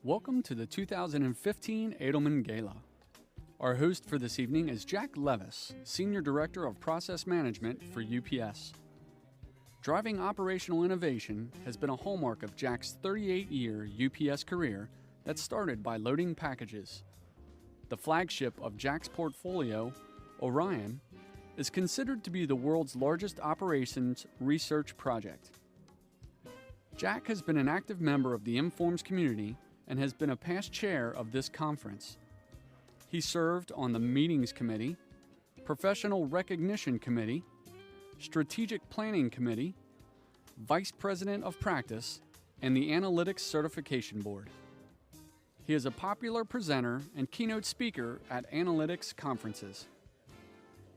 Welcome to the 2015 Edelman Gala. Our host for this evening is Jack Levis, Senior Director of Process Management for UPS. Driving operational innovation has been a hallmark of Jack's 38-year UPS career that started by loading packages. The flagship of Jack's portfolio, Orion, is considered to be the world's largest operations research project. Jack has been an active member of the Informs community and has been a past chair of this conference. He served on the Meetings Committee, Professional Recognition Committee, Strategic Planning Committee, Vice President of Practice, and the Analytics Certification Board. He is a popular presenter and keynote speaker at analytics conferences.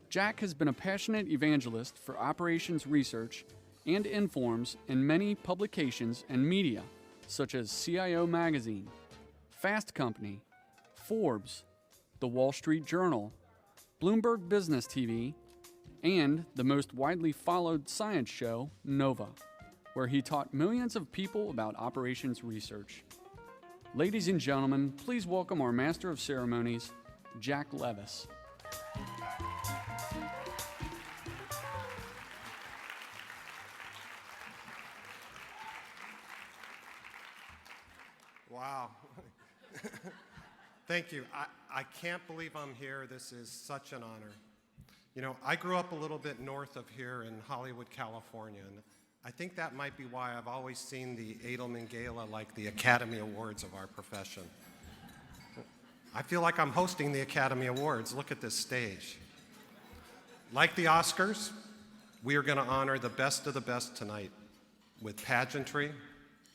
Jack has been a passionate evangelist for operations research and Informs in many publications and media, such as CIO Magazine, Fast Company, Forbes, The Wall Street Journal, Bloomberg Business TV, and the most widely followed science show, Nova, where he taught millions of people about operations research. Ladies and gentlemen, please welcome our Master of Ceremonies, Jack Levis. Wow. Thank you. I can't believe I'm here. This is such an honor. You know, I grew up a little bit north of here in Hollywood, California, and I think that might be why I've always seen the Edelman Gala like the Academy Awards of our profession. I feel like I'm hosting the Academy Awards. Look at this stage. Like the Oscars, we are going to honor the best of the best tonight with pageantry,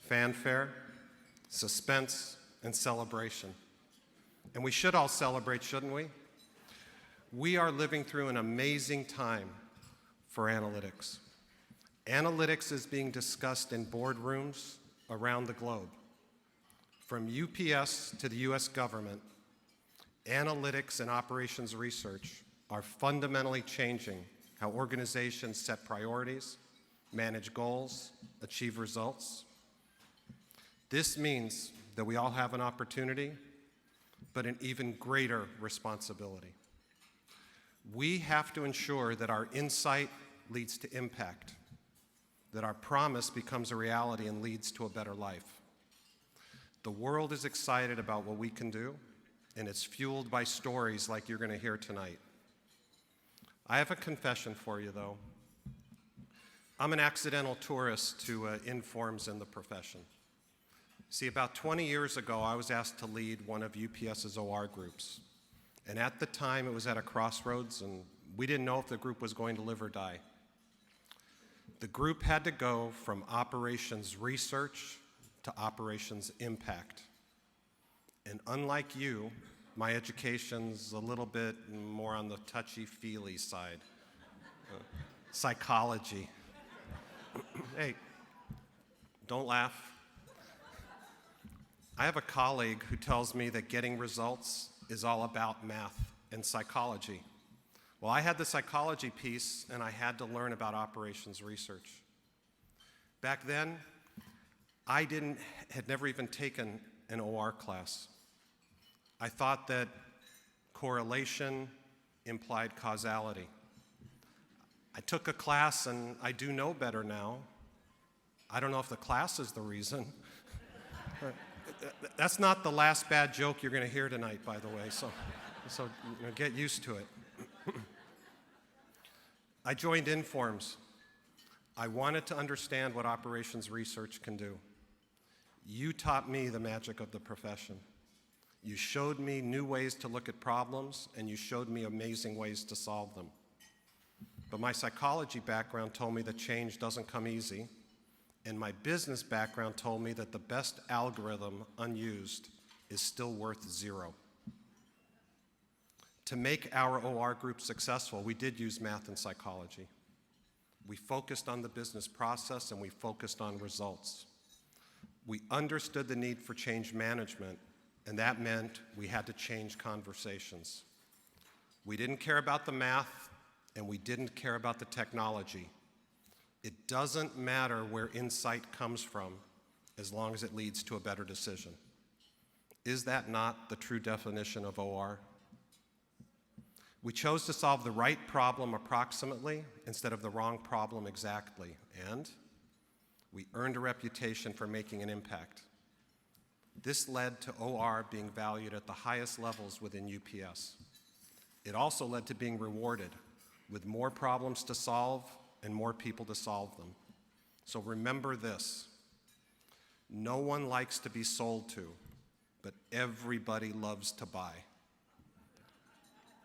fanfare, suspense, and celebration. And we should all celebrate, shouldn't we? We are living through an amazing time for analytics. Analytics is being discussed in boardrooms around the globe. From UPS to the US government, analytics and operations research are fundamentally changing how organizations set priorities, manage goals, achieve results. This means that we all have an opportunity, but an even greater responsibility. We have to ensure that our insight leads to impact, that our promise becomes a reality and leads to a better life. The world is excited about what we can do, and it's fueled by stories like you're going to hear tonight. I have a confession for you, though. I'm an accidental tourist to Informs in the profession. See, about 20 years ago, I was asked to lead one of UPS's OR groups. And at the time, it was at a crossroads, and we didn't know if the group was going to live or die. The group had to go from operations research to operations impact. And unlike you, my education's a little bit more on the touchy-feely side. Psychology. Hey, don't laugh. I have a colleague who tells me that getting results is all about math and psychology. Well, I had the psychology piece, and I had to learn about operations research. Back then, I had never even taken an OR class. I thought that correlation implied causality. I took a class, and I do know better now. I don't know if the class is the reason. That's not the last bad joke you're going to hear tonight, by the way, so you know, get used to it. I joined Informs. I wanted to understand what operations research can do. You taught me the magic of the profession. You showed me new ways to look at problems, and you showed me amazing ways to solve them. But my psychology background told me that change doesn't come easy, and my business background told me that the best algorithm unused is still worth zero. To make our OR group successful, we did use math and psychology. We focused on the business process and we focused on results. We understood the need for change management, and that meant we had to change conversations. We didn't care about the math, and we didn't care about the technology. It doesn't matter where insight comes from as long as it leads to a better decision. Is that not the true definition of OR? We chose to solve the right problem approximately instead of the wrong problem exactly, and we earned a reputation for making an impact. This led to OR being valued at the highest levels within UPS. It also led to being rewarded with more problems to solve and more people to solve them. So remember this: no one likes to be sold to, but everybody loves to buy.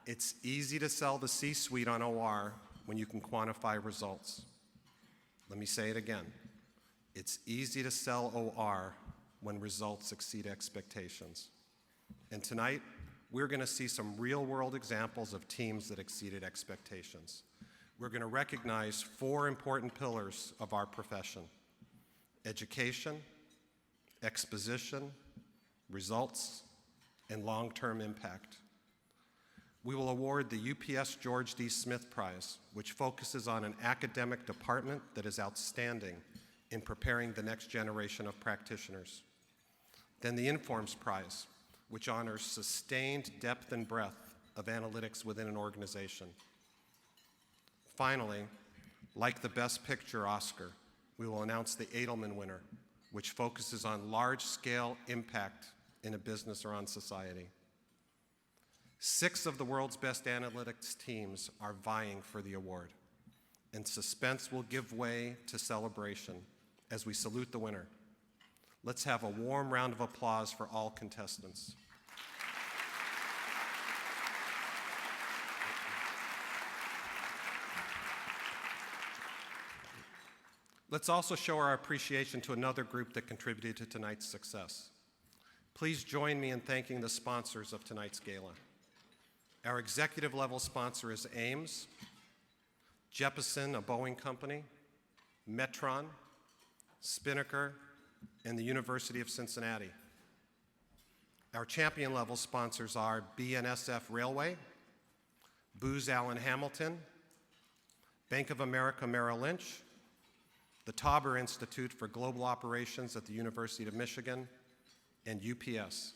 It's easy to sell the C-suite on OR when you can quantify results. Let me say it again. It's easy to sell OR when results exceed expectations. And tonight, we're going to see some real-world examples of teams that exceeded expectations. We're going to recognize 4 important pillars of our profession: education, exposition, results, and long-term impact. We will award the UPS George D. Smith Prize, which focuses on an academic department that is outstanding in preparing the next generation of practitioners. Then the Informs Prize, which honors sustained depth and breadth of analytics within an organization. Finally, like the Best Picture Oscar, we will announce the Edelman winner, which focuses on large-scale impact in a business or on society. 6 of the world's best analytics teams are vying for the award, and suspense will give way to celebration as we salute the winner. Let's have a warm round of applause for all contestants. Let's also show our appreciation to another group that contributed to tonight's success. Please join me in thanking the sponsors of tonight's gala. Our executive level sponsor is Ames, Jeppesen, a Boeing company, Metron, Spinnaker, and the University of Cincinnati. Our champion level sponsors are BNSF Railway, Booz Allen Hamilton, Bank of America Merrill Lynch, the Tauber Institute for Global Operations at the University of Michigan, and UPS.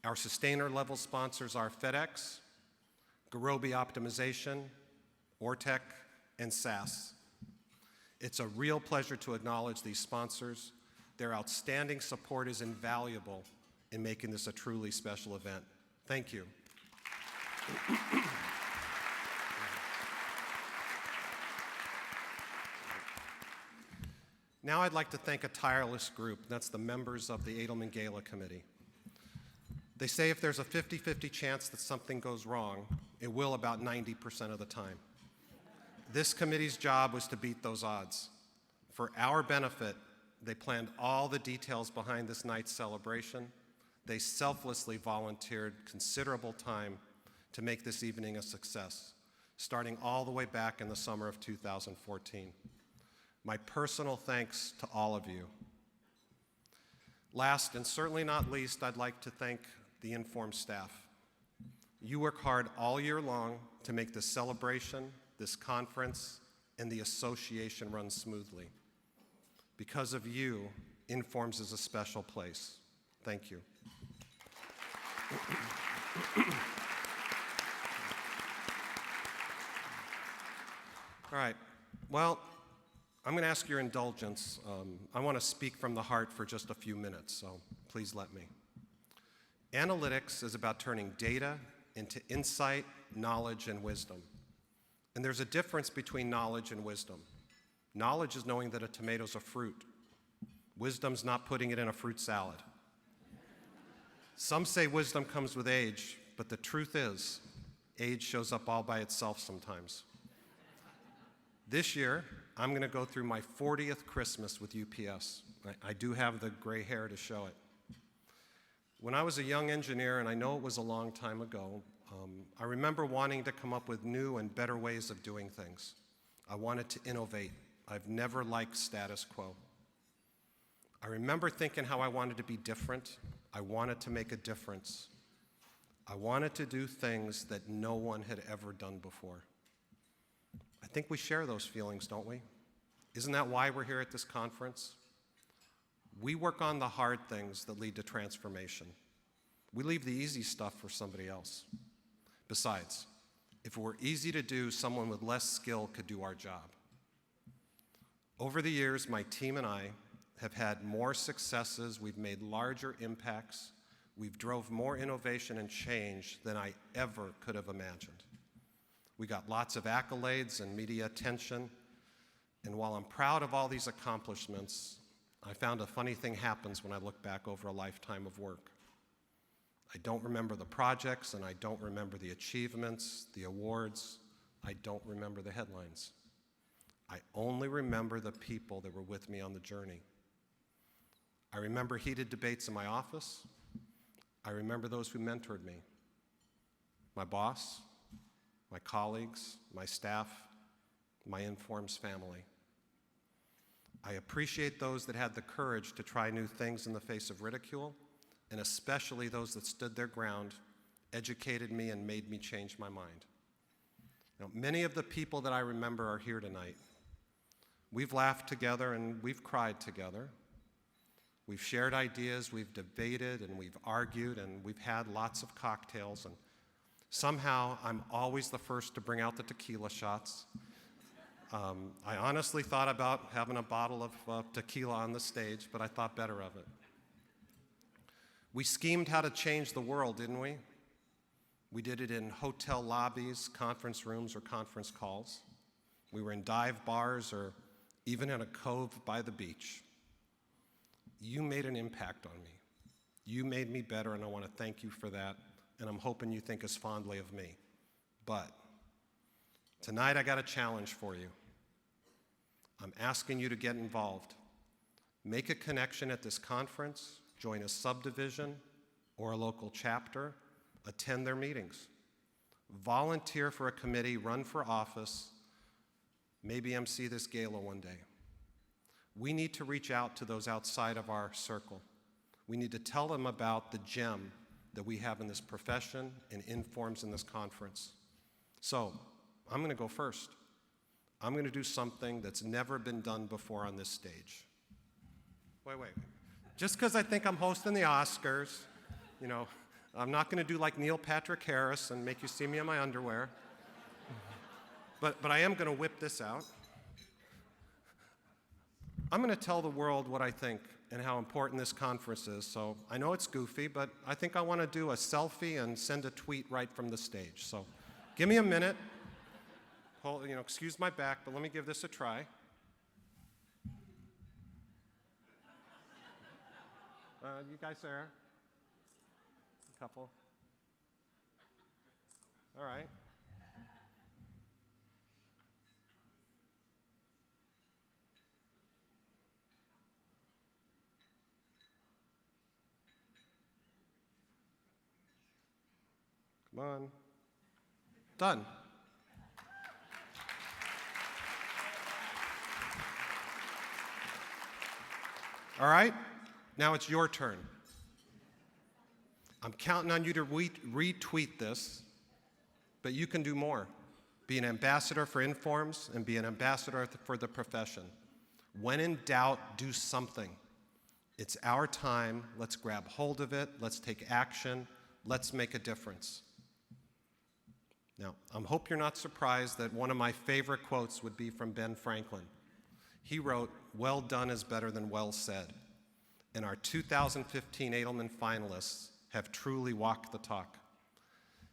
Our sustainer level sponsors are FedEx, Garobi Optimization, Ortec, and SAS. It's a real pleasure to acknowledge these sponsors. Their outstanding support is invaluable in making this a truly special event. Thank you. Now I'd like to thank a tireless group. That's the members of the Edelman Gala Committee. They say if there's a 50-50 chance that something goes wrong, it will about 90% of the time. This committee's job was to beat those odds. For our benefit, they planned all the details behind this night's celebration. They selflessly volunteered considerable time to make this evening a success, starting all the way back in the summer of 2014. My personal thanks to all of you. Last and certainly not least, I'd like to thank the Inform staff. You work hard all year long to make this celebration, this conference, and the association run smoothly. Because of you, Informs is a special place. Thank you. All right, well, I'm going to ask your indulgence. I want to speak from the heart for just a few minutes, so please let me. Analytics is about turning data into insight, knowledge, and wisdom. And there's a difference between knowledge and wisdom. Knowledge is knowing that a tomato's a fruit. Wisdom's not putting it in a fruit salad. Some say wisdom comes with age, but the truth is, age shows up all by itself sometimes. This year, I'm going to go through my 40th Christmas with UPS. I do have the gray hair to show it. When I was a young engineer, and I know it was a long time ago, I remember wanting to come up with new and better ways of doing things. I wanted to innovate. I've never liked status quo. I remember thinking how I wanted to be different. I wanted to make a difference. I wanted to do things that no one had ever done before. I think we share those feelings, don't we? Isn't that why we're here at this conference? We work on the hard things that lead to transformation. We leave the easy stuff for somebody else. Besides, if it were easy to do, someone with less skill could do our job. Over the years, my team and I have had more successes, we've made larger impacts, we've drove more innovation and change than I ever could have imagined. We got lots of accolades and media attention, and while I'm proud of all these accomplishments, I found a funny thing happens when I look back over a lifetime of work. I don't remember the projects, and I don't remember the achievements, the awards. I don't remember the headlines. I only remember the people that were with me on the journey. I remember heated debates in my office. I remember those who mentored me. My boss, my colleagues, my staff, my Informs family. I appreciate those that had the courage to try new things in the face of ridicule, and especially those that stood their ground, educated me, and made me change my mind. Now, many of the people that I remember are here tonight. We've laughed together and we've cried together. We've shared ideas, we've debated, and we've argued, and we've had lots of cocktails, and somehow I'm always the first to bring out the tequila shots. I honestly thought about having a bottle of tequila on the stage, but I thought better of it. We schemed how to change the world, didn't we? We did it in hotel lobbies, conference rooms, or conference calls. We were in dive bars or even in a cove by the beach. You made an impact on me. You made me better, and I want to thank you for that, and I'm hoping you think as fondly of me. But tonight I got a challenge for you. I'm asking you to get involved. Make a connection at this conference, join a subdivision or a local chapter, attend their meetings. Volunteer for a committee, run for office, maybe MC this gala one day. We need to reach out to those outside of our circle. We need to tell them about the gem that we have in this profession and Informs in this conference. So, I'm going to go first. I'm going to do something that's never been done before on this stage. Wait. Just because I think I'm hosting the Oscars, you know, I'm not going to do like Neil Patrick Harris and make you see me in my underwear. But I am going to whip this out. I'm going to tell the world what I think and how important this conference is. So I know it's goofy, but I think I want to do a selfie and send a tweet right from the stage. So give me a minute. Excuse my back, but let me give this a try. You guys there? A couple. All right. Come on. Done. All right, now it's your turn. I'm counting on you to retweet this, but you can do more. Be an ambassador for Informs and be an ambassador for the profession. When in doubt, do something. It's our time. Let's grab hold of it. Let's take action. Let's make a difference. Now, I hope you're not surprised that one of my favorite quotes would be from Ben Franklin. He wrote, "Well done is better than well said." And our 2015 Edelman finalists have truly walked the talk.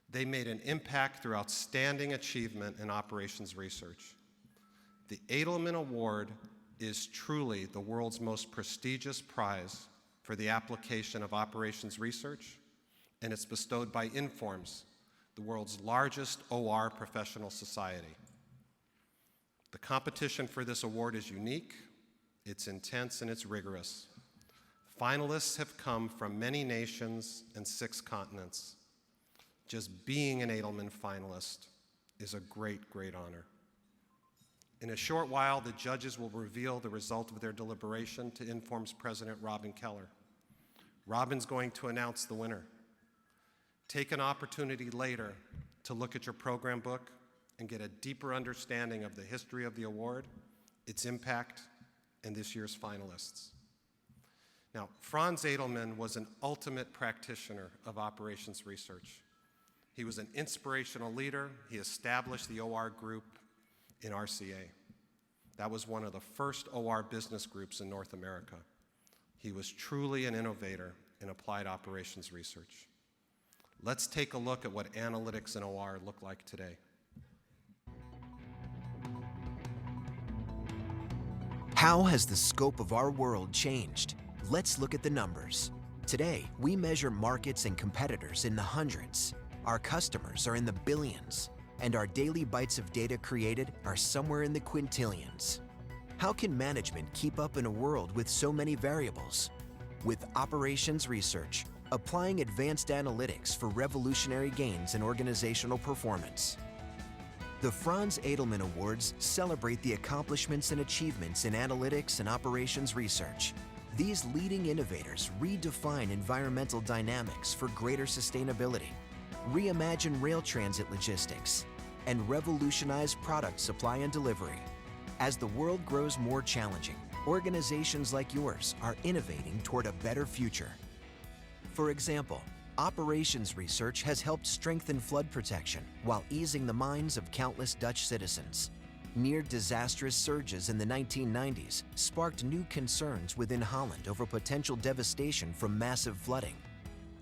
They made an impact through outstanding achievement in operations research. The Edelman Award is truly the world's most prestigious prize for the application of operations research, and it's bestowed by Informs, the world's largest OR professional society. The competition for this award is unique, it's intense, and it's rigorous. Finalists have come from many nations and 6 continents. Just being an Edelman finalist is a great, great honor. In a short while, the judges will reveal the result of their deliberation to Informs President Robin Keller. Robin's going to announce the winner. Take an opportunity later to look at your program book and get a deeper understanding of the history of the award, its impact, and this year's finalists. Now, Franz Edelman was an ultimate practitioner of operations research. He was an inspirational leader. He established the OR group in RCA. That was one of the first OR business groups in North America. He was truly an innovator in applied operations research. Let's take a look at what analytics in OR look like today. How has the scope of our world changed? Let's look at the numbers. Today, we measure markets and competitors in the hundreds. Our customers are in the billions, and our daily bytes of data created are somewhere in the quintillions. How can management keep up in a world with so many variables? With operations research, applying advanced analytics for revolutionary gains in organizational performance. The Franz Edelman Awards celebrate the accomplishments and achievements in analytics and operations research. These leading innovators redefine environmental dynamics for greater sustainability, reimagine rail transit logistics, and revolutionize product supply and delivery. As the world grows more challenging, organizations like yours are innovating toward a better future. For example, operations research has helped strengthen flood protection while easing the minds of countless Dutch citizens. Near-disastrous surges in the 1990s sparked new concerns within Holland over potential devastation from massive flooding.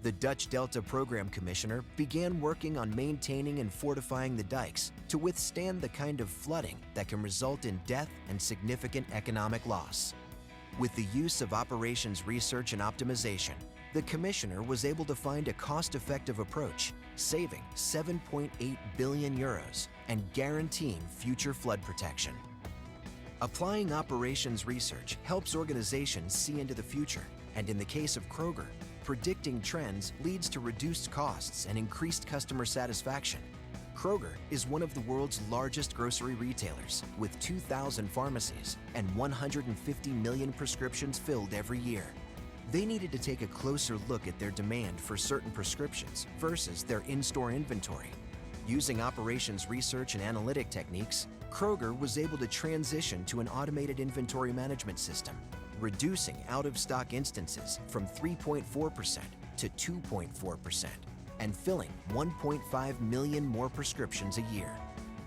The Dutch Delta Program Commissioner began working on maintaining and fortifying the dikes to withstand the kind of flooding that can result in death and significant economic loss. With the use of operations research and optimization, the Commissioner was able to find a cost-effective approach, saving 7.8 billion euros and guaranteeing future flood protection. Applying operations research helps organizations see into the future, and in the case of Kroger, predicting trends leads to reduced costs and increased customer satisfaction. Kroger is one of the world's largest grocery retailers, with 2,000 pharmacies and 150 million prescriptions filled every year. They needed to take a closer look at their demand for certain prescriptions versus their in-store inventory. Using operations research and analytic techniques, Kroger was able to transition to an automated inventory management system, reducing out-of-stock instances from 3.4% to 2.4%, and filling 1.5 million more prescriptions a year.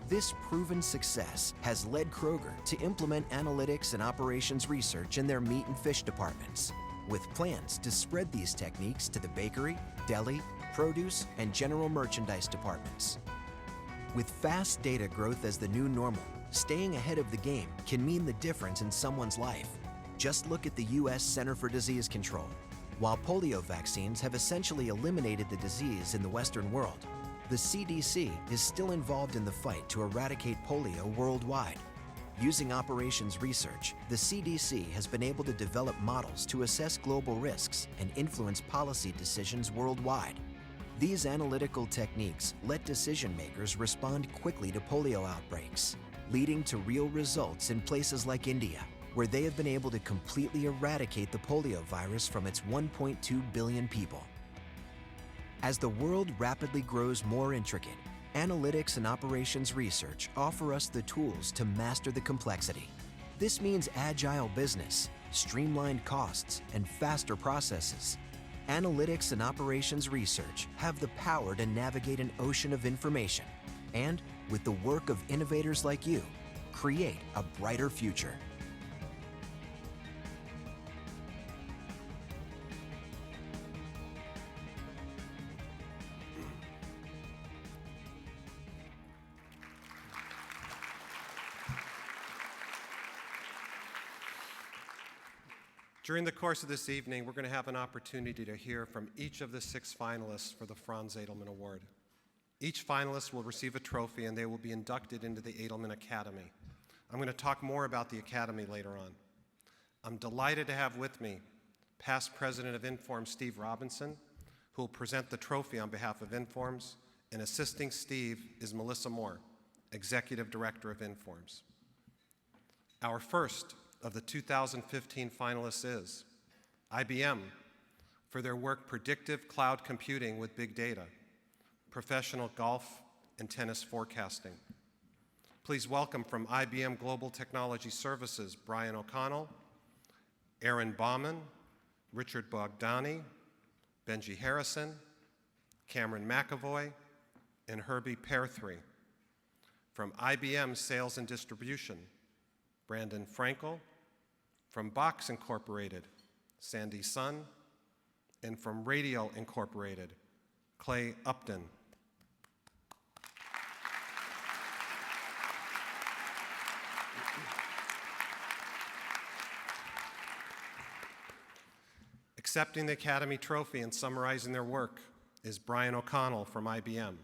This proven success has led Kroger to implement analytics and operations research in their meat and fish departments, with plans to spread these techniques to the bakery, deli, produce, and general merchandise departments. With fast data growth as the new normal, staying ahead of the game can mean the difference in someone's life. Just look at the U.S. Center for Disease Control. While polio vaccines have essentially eliminated the disease in the Western world, the CDC is still involved in the fight to eradicate polio worldwide. Using operations research, the CDC has been able to develop models to assess global risks and influence policy decisions worldwide. These analytical techniques let decision makers respond quickly to polio outbreaks, leading to real results in places like India, where they have been able to completely eradicate the polio virus from its 1.2 billion people. As the world rapidly grows more intricate, analytics and operations research offer us the tools to master the complexity. This means agile business, streamlined costs, and faster processes. Analytics and operations research have the power to navigate an ocean of information and, with the work of innovators like you, create a brighter future. During the course of this evening, we're going to have an opportunity to hear from each of the 6 finalists for the Franz Edelman Award. Each finalist will receive a trophy and they will be inducted into the Edelman Academy. I'm going to talk more about the Academy later on. I'm delighted to have with me past president of Informs, Steve Robinson, who will present the trophy on behalf of Informs, and assisting Steve is Melissa Moore, executive director of Informs. Our first of the 2015 finalists is IBM for their work predictive cloud computing with big data, professional golf and tennis forecasting. Please welcome from IBM Global Technology Services, Brian O'Connell, Aaron Bauman, Richard Bogdani, Benji Harrison, Cameron McAvoy, and Herbie Pearthree. From IBM Sales and Distribution, Brandon Frankel. From Box Incorporated, Sandy Sun. And from Radio Incorporated, Clay Upton. Accepting the Academy Trophy and summarizing their work is Brian O'Connell from IBM.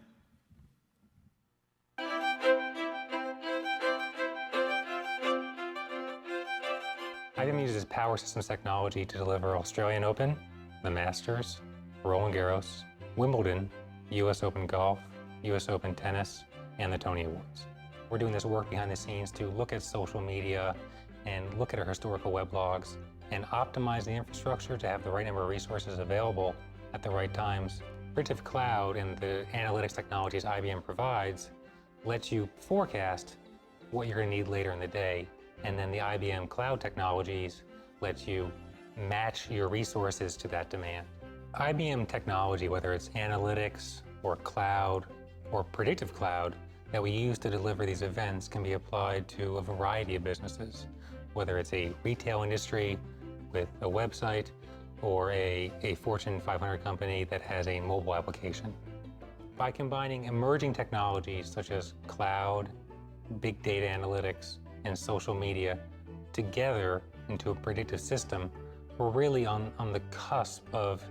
IBM uses power systems technology to deliver Australian Open, the Masters, Roland Garros, Wimbledon, US Open Golf, US Open Tennis, and the Tony Awards. We're doing this work behind the scenes to look at social media and look at our historical weblogs and optimize the infrastructure to have the right number of resources available at the right times. Predictive Cloud and the analytics technologies IBM provides lets you forecast what you're going to need later in the day, and then the IBM Cloud technologies lets you match your resources to that demand. IBM technology, whether it's analytics or cloud or predictive cloud that we use to deliver these events, can be applied to a variety of businesses, whether it's a retail industry with a website or a Fortune 500 company that has a mobile application. By combining emerging technologies such as cloud, big data analytics, and social media together into a predictive system, we're really on the cusp of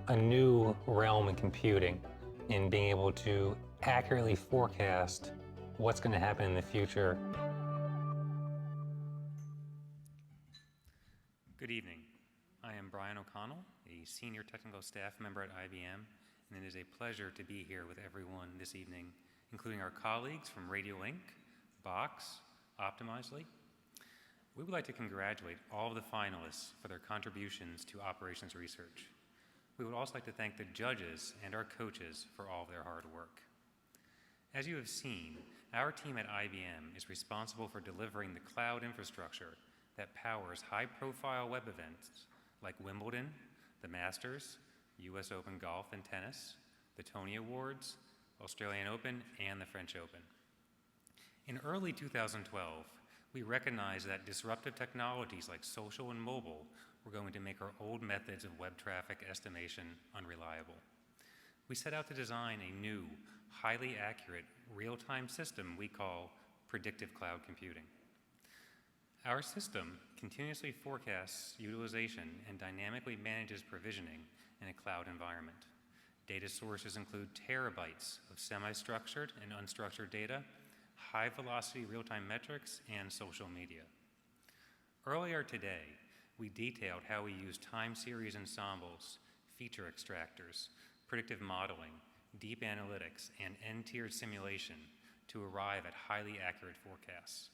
a new realm in computing, in being able to accurately forecast what's going to happen in the future. Good evening. I am Brian O'Connell, a senior technical staff member at IBM, and it is a pleasure to be here with everyone this evening, including our colleagues from Radio Inc., Box, Optimizely. We would like to congratulate all of the finalists for their contributions to operations research. We would also like to thank the judges and our coaches for all of their hard work. As you have seen, our team at IBM is responsible for delivering the cloud infrastructure that powers high-profile web events like Wimbledon, the Masters, US Open Golf and Tennis, the Tony Awards, Australian Open, and the French Open. In early 2012, we recognized that disruptive technologies like social and mobile were going to make our old methods of web traffic estimation unreliable. We set out to design a new, highly accurate, real-time system we call predictive cloud computing. Our system continuously forecasts utilization and dynamically manages provisioning in a cloud environment. Data sources include terabytes of semi-structured and unstructured data, high-velocity real-time metrics, and social media. Earlier today, we detailed how we use time series ensembles, feature extractors, predictive modeling, deep analytics, and n-tiered simulation to arrive at highly accurate forecasts.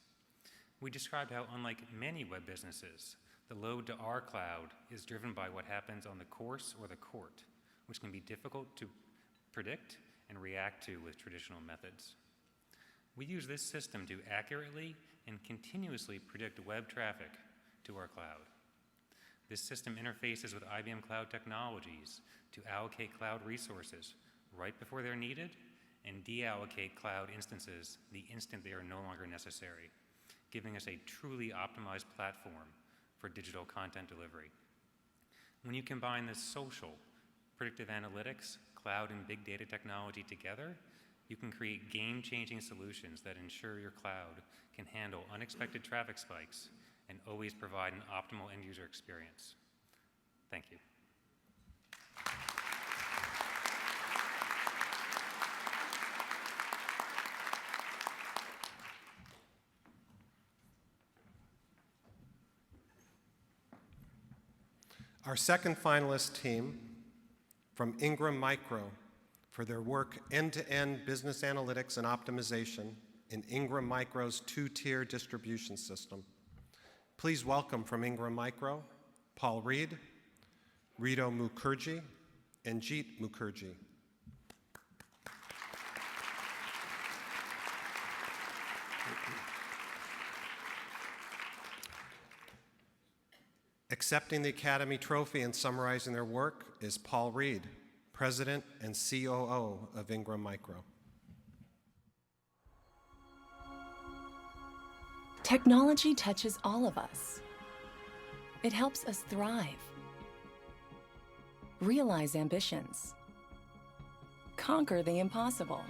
We described how, unlike many web businesses, the load to our cloud is driven by what happens on the course or the court, which can be difficult to predict and react to with traditional methods. We use this system to accurately and continuously predict web traffic to our cloud. This system interfaces with IBM Cloud technologies to allocate cloud resources right before they're needed and deallocate cloud instances the instant they are no longer necessary, giving us a truly optimized platform for digital content delivery. When you combine this social, predictive analytics, cloud, and big data technology together, you can create game-changing solutions that ensure your cloud can handle unexpected traffic spikes and always provide an optimal end-user experience. Thank you. Our second finalist team from Ingram Micro for their work end-to-end business analytics and optimization in Ingram Micro's two-tier distribution system. Please welcome from Ingram Micro, Paul Reed, Rito Mukherjee, and Jeet Mukherjee. Accepting the Academy Trophy and summarizing their work is Paul Reed, President and COO of Ingram Micro. Technology touches all of us. It helps us thrive, realize ambitions, conquer the impossible.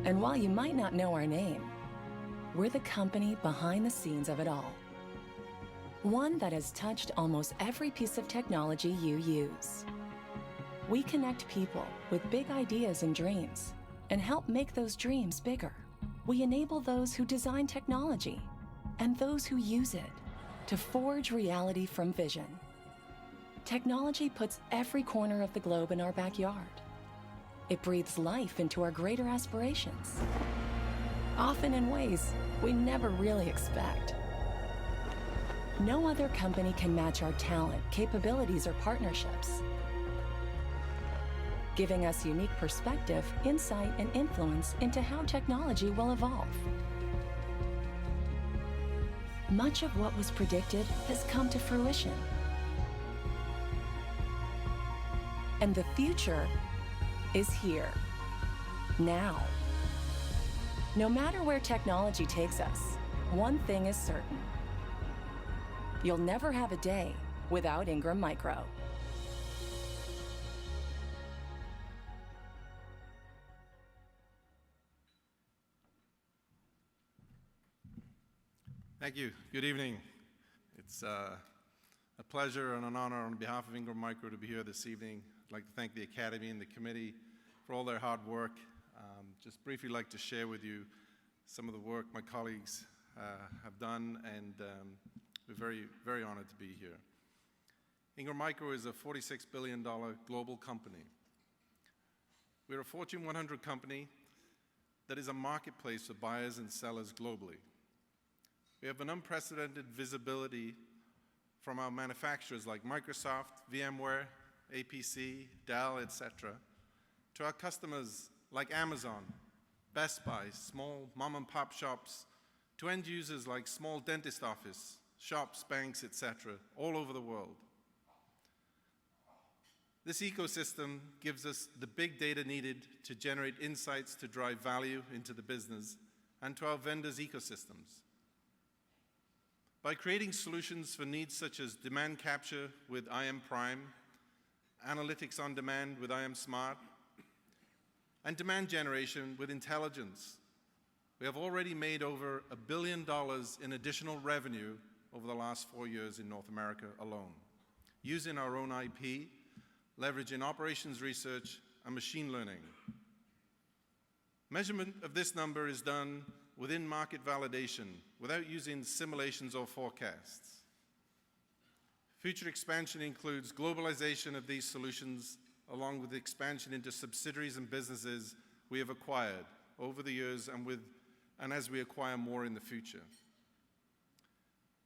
And while you might not know our name, we're the company behind the scenes of it all. One that has touched almost every piece of technology you use. We connect people with big ideas and dreams and help make those dreams bigger. We enable those who design technology and those who use it to forge reality from vision. Technology puts every corner of the globe in our backyard. It breathes life into our greater aspirations, often in ways we never really expect. No other company can match our talent, capabilities, or partnerships, giving us unique perspective, insight, and influence into how technology will evolve. Much of what was predicted has come to fruition. And the future is here, now. No matter where technology takes us, one thing is certain. You'll never have a day without Ingram Micro. Thank you. Good evening. It's a pleasure and an honor on behalf of Ingram Micro to be here this evening. I'd like to thank the Academy and the committee for all their hard work. Just briefly like to share with you some of the work my colleagues have done, and we're very, very honored to be here. Ingram Micro is a $46 billion global company. We're a Fortune 100 company that is a marketplace for buyers and sellers globally. We have an unprecedented visibility from our manufacturers like Microsoft, VMware, APC, Dell, etc., to our customers like Amazon, Best Buy, small mom-and-pop shops, to end users like small dentist office, shops, banks, etc., all over the world. This ecosystem gives us the big data needed to generate insights to drive value into the business and to our vendors' ecosystems. By creating solutions for needs such as demand capture with IM Prime, analytics on demand with IM Smart, and demand generation with intelligence, we have already made over $1 billion in additional revenue over the last 4 years in North America alone, using our own IP, leveraging operations research, and machine learning. Measurement of this number is done within market validation without using simulations or forecasts. Future expansion includes globalization of these solutions along with expansion into subsidiaries and businesses we have acquired over the years and as we acquire more in the future.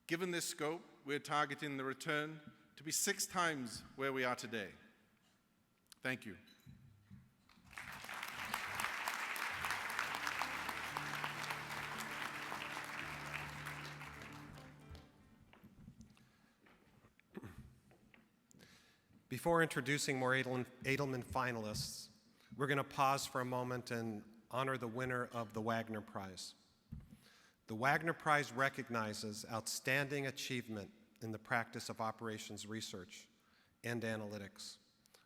Given this scope, we're targeting the return to be 6 times where we are today. Thank you. Before introducing more Edelman finalists, we're going to pause for a moment and honor the winner of the Wagner Prize. The Wagner Prize recognizes outstanding achievement in the practice of operations research and analytics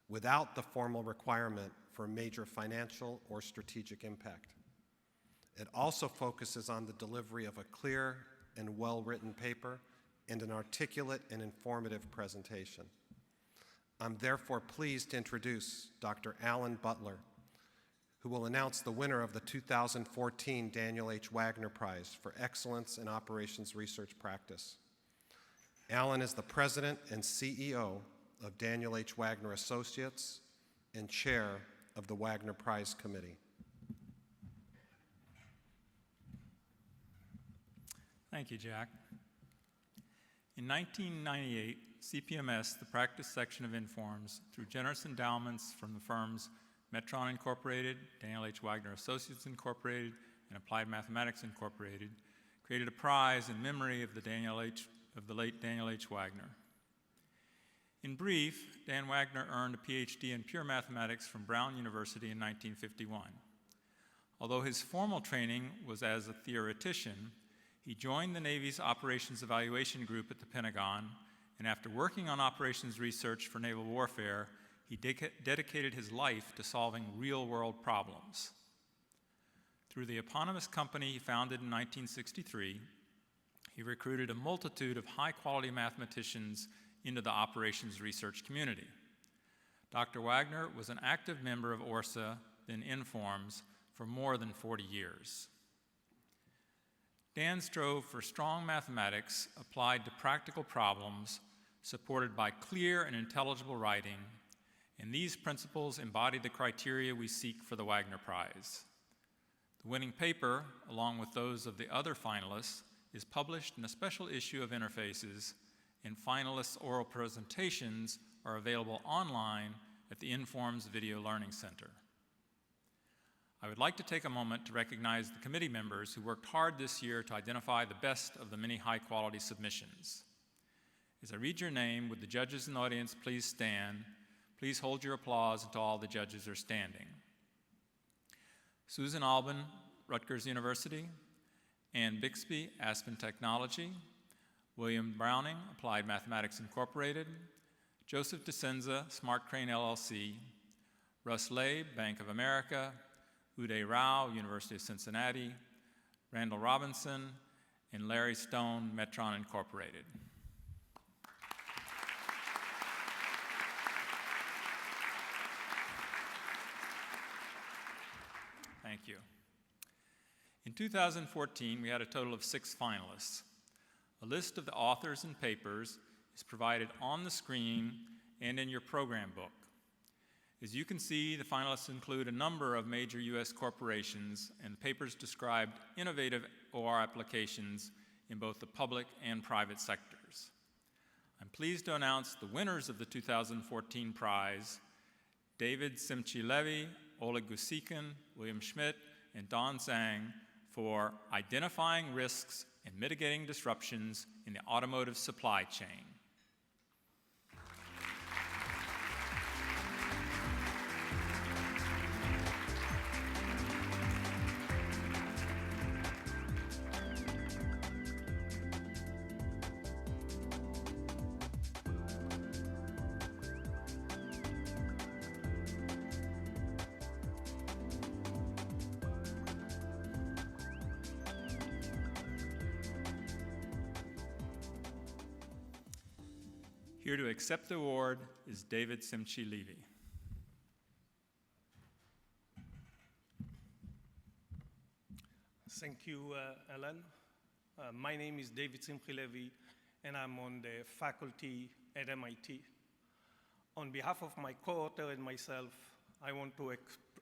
without the formal requirement for major financial or strategic impact. It also focuses on the delivery of a clear and well-written paper and an articulate and informative presentation. I'm therefore pleased to introduce Dr. Alan Butler, who will announce the winner of the 2014 Daniel H. Wagner Prize for Excellence in Operations Research Practice. Alan is the president and CEO of Daniel H. Wagner Associates and chair of the Wagner Prize Committee. Thank you, Jack. In 1998, CPMS, the practice section of Informs, through generous endowments from the firms Metron Incorporated, Daniel H. Wagner Associates Incorporated, and Applied Mathematics Incorporated, created a prize in memory of the Daniel H. of the late Daniel H. Wagner. In brief, Dan Wagner earned a PhD in pure mathematics from Brown University in 1951. Although his formal training was as a theoretician, he joined the Navy's Operations Evaluation Group at the Pentagon, and after working on operations research for naval warfare, he dedicated his life to solving real-world problems. Through the eponymous company he founded in 1963, he recruited a multitude of high-quality mathematicians into the operations research community. Dr. Wagner was an active member of ORSA, then Informs, for more than 40 years. Dan strove for strong mathematics applied to practical problems, supported by clear and intelligible writing, and these principles embody the criteria we seek for the Wagner Prize. The winning paper, along with those of the other finalists, is published in a special issue of Interfaces, and finalists' oral presentations are available online at the Informs Video Learning Center. I would like to take a moment to recognize the committee members who worked hard this year to identify the best of the many high-quality submissions. As I read your name, would the judges in the audience please stand? Please hold your applause until all the judges are standing. Susan Albin, Rutgers University. Ann Bixby, Aspen Technology. William Browning, Applied Mathematics Incorporated. Joseph DeCenza, Smart Crane LLC. Russ Labe, Bank of America. Uday Rao, University of Cincinnati. Randall Robinson, and Larry Stone, Metron Incorporated. Thank you. In 2014, we had a total of 6 finalists. A list of the authors and papers is provided on the screen and in your program book. As you can see, the finalists include a number of major U.S. corporations, and papers described innovative OR applications in both the public and private sectors. I'm pleased to announce the winners of the 2014 prize: David Simchi-Levy, Oleg Gusikin, William Schmidt, and Don Zhang for identifying risks and mitigating disruptions in the automotive supply chain. Here to accept the award is David Simchi-Levy. Thank you, Alan. My name is David Simchi-Levy, and I'm on the faculty at MIT. On behalf of my co-author and myself, I want to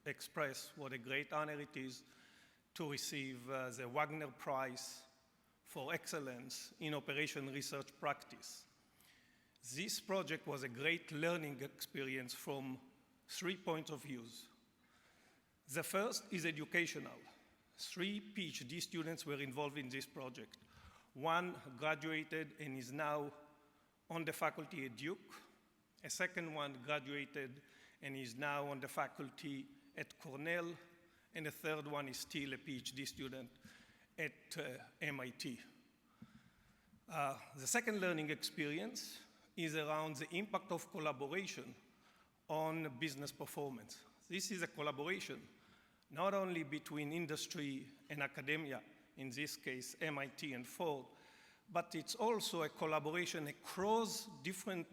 express what a great honor it is to receive the Wagner Prize for Excellence in Operation Research Practice. This project was a great learning experience from 3 points of view. The first is educational. 3 PhD students were involved in this project. 1 graduated and is now on the faculty at Duke. A second one graduated and is now on the faculty at Cornell. And a third one is still a PhD student at MIT. The second learning experience is around the impact of collaboration on business performance. This is a collaboration not only between industry and academia, in this case MIT and Ford, but it's also a collaboration across different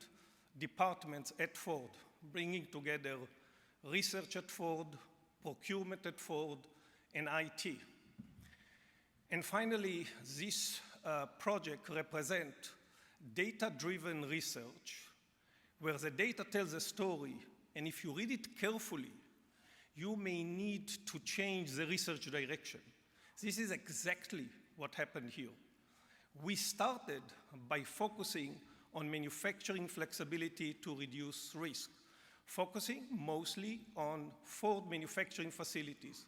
departments at Ford, bringing together research at Ford, procurement at Ford, and IT. And finally, this project represents data-driven research, where the data tells a story, and if you read it carefully, you may need to change the research direction. This is exactly what happened here. We started by focusing on manufacturing flexibility to reduce risk, focusing mostly on Ford manufacturing facilities.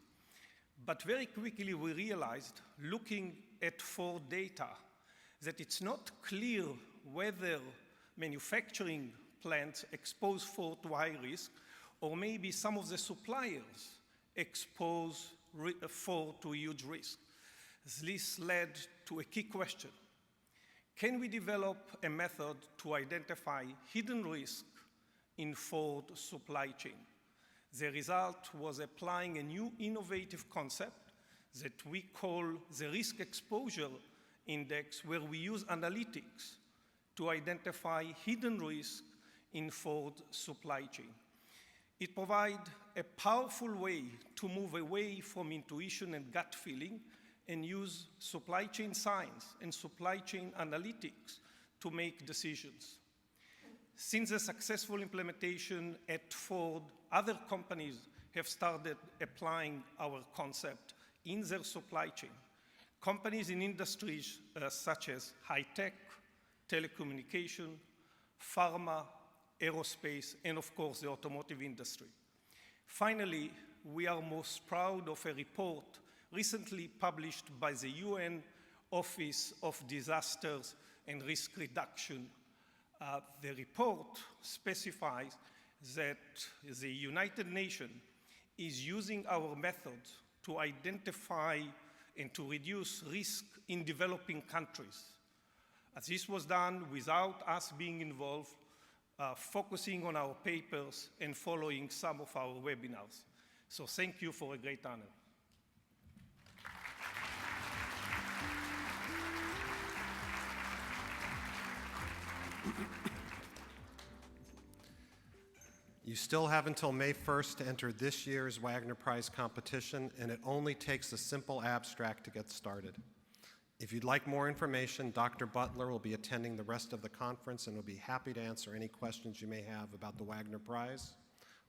But very quickly we realized, looking at Ford data, that it's not clear whether manufacturing plants expose Ford to high risk, or maybe some of the suppliers expose Ford to huge risk. This led to a key question. Can we develop a method to identify hidden risk in Ford supply chain? The result was applying a new innovative concept that we call the risk exposure index, where we use analytics to identify hidden risk in Ford supply chain. It provides a powerful way to move away from intuition and gut feeling and use supply chain science and supply chain analytics to make decisions. Since the successful implementation at Ford, other companies have started applying our concept in their supply chain. Companies in industries such as high-tech, telecommunication, pharma, aerospace, and of course the automotive industry. Finally, we are most proud of a report recently published by the UN Office of Disasters and Risk Reduction. The report specifies that the United Nations is using our methods to identify and to reduce risk in developing countries. This was done without us being involved, focusing on our papers and following some of our webinars. So thank you for a great honor. You still have until May 1st to enter this year's Wagner Prize competition, and it only takes a simple abstract to get started. If you'd like more information, Dr. Butler will be attending the rest of the conference and will be happy to answer any questions you may have about the Wagner Prize,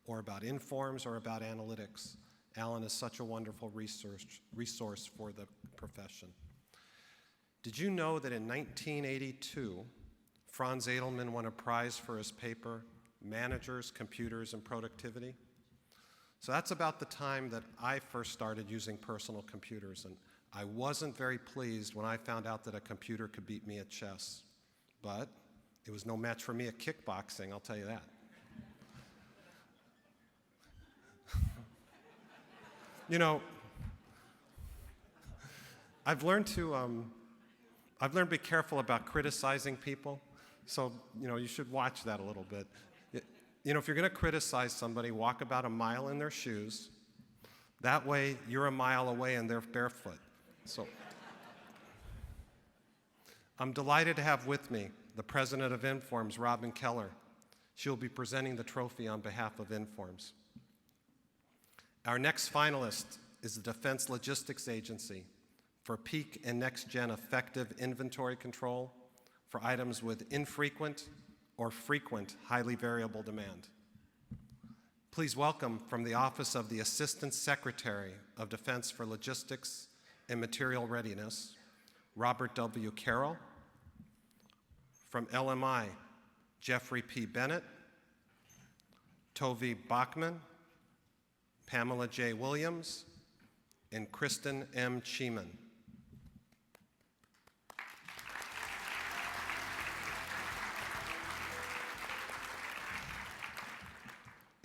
or about Informs, or about analytics. Alan is such a wonderful resource for the profession. Did you know that in 1982, Franz Edelman won a prize for his paper, Managers, Computers, and Productivity? So that's about the time that I first started using personal computers, and I wasn't very pleased when I found out that a computer could beat me at chess. But it was no match for me at kickboxing, I'll tell you that. You know, I've learned to be careful about criticizing people, so, you should watch that a little bit. If you're going to criticize somebody, walk about a mile in their shoes. That way, you're a mile away and they're barefoot. So, I'm delighted to have with me the president of Informs, Robin Keller. She'll be presenting the trophy on behalf of Informs. Our next finalist is the Defense Logistics Agency for peak and next-gen effective inventory control for items with infrequent or frequent highly variable demand. Please welcome from the Office of the Assistant Secretary of Defense for Logistics and Material Readiness, Robert W. Carroll. From LMI, Jeffrey P. Bennett, Tovi Bachman, Pamela J. Williams, and Kristen M. Cheeman.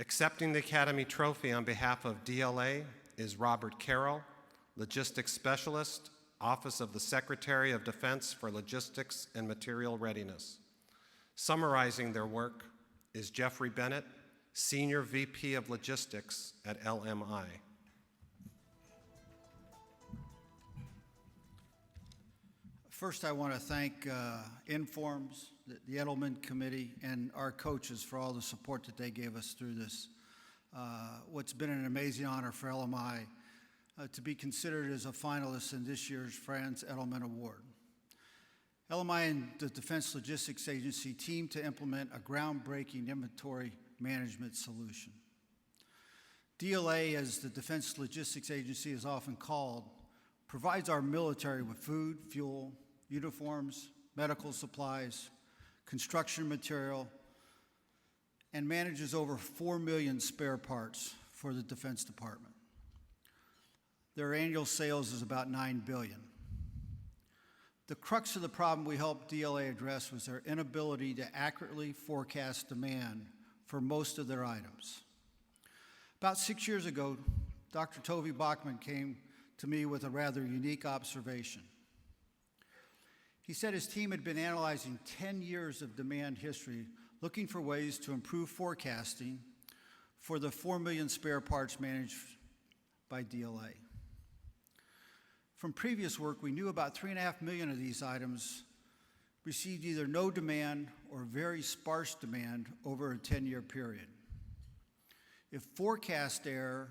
Accepting the Academy Trophy on behalf of DLA is Robert Carroll, Logistics Specialist, Office of the Secretary of Defense for Logistics and Material Readiness. Summarizing their work is Jeffrey Bennett, Senior VP of Logistics at LMI. First, I want to thank Informs, the Edelman Committee, and our coaches for all the support that they gave us through this. What's been an amazing honor for LMI to be considered as a finalist in this year's Franz Edelman Award. LMI and the Defense Logistics Agency teamed to implement a groundbreaking inventory management solution. DLA, as the Defense Logistics Agency is often called, provides our military with food, fuel, uniforms, medical supplies, construction material, and manages over 4 million spare parts for the Defense Department. Their annual sales is about $9 billion. The crux of the problem we helped DLA address was their inability to accurately forecast demand for most of their items. About 6 years ago, Dr. Tovey Bachman came to me with a rather unique observation. He said his team had been analyzing 10 years of demand history, looking for ways to improve forecasting for the 4 million spare parts managed by DLA. From previous work, we knew about 3.5 million of these items received either no demand or very sparse demand over a 10-year period. If forecast error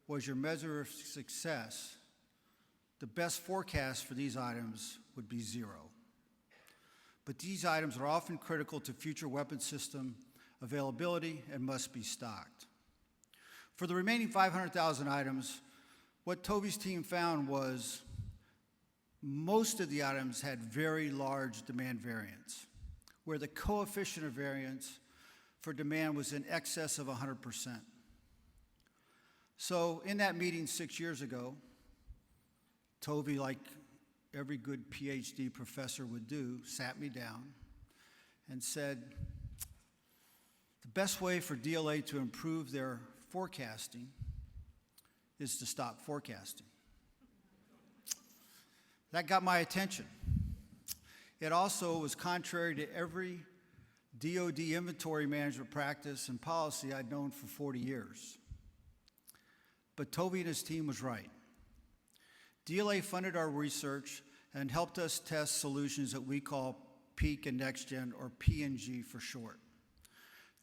was your measure of success, the best forecast for these items would be 0. But these items are often critical to future weapon system availability and must be stocked. For the remaining 500,000 items, what Tovey's team found was most of the items had very large demand variance, where the coefficient of variance for demand was in excess of 100%. So in that meeting 6 years ago, Tovey, like every good PhD professor would do, sat me down and said, the best way for DLA to improve their forecasting is to stop forecasting. That got my attention. It also was contrary to every DoD inventory management practice and policy I'd known for 40 years. But Tovey and his team was right. DLA funded our research and helped us test solutions that we call Peak and Next Gen, or P&G for short.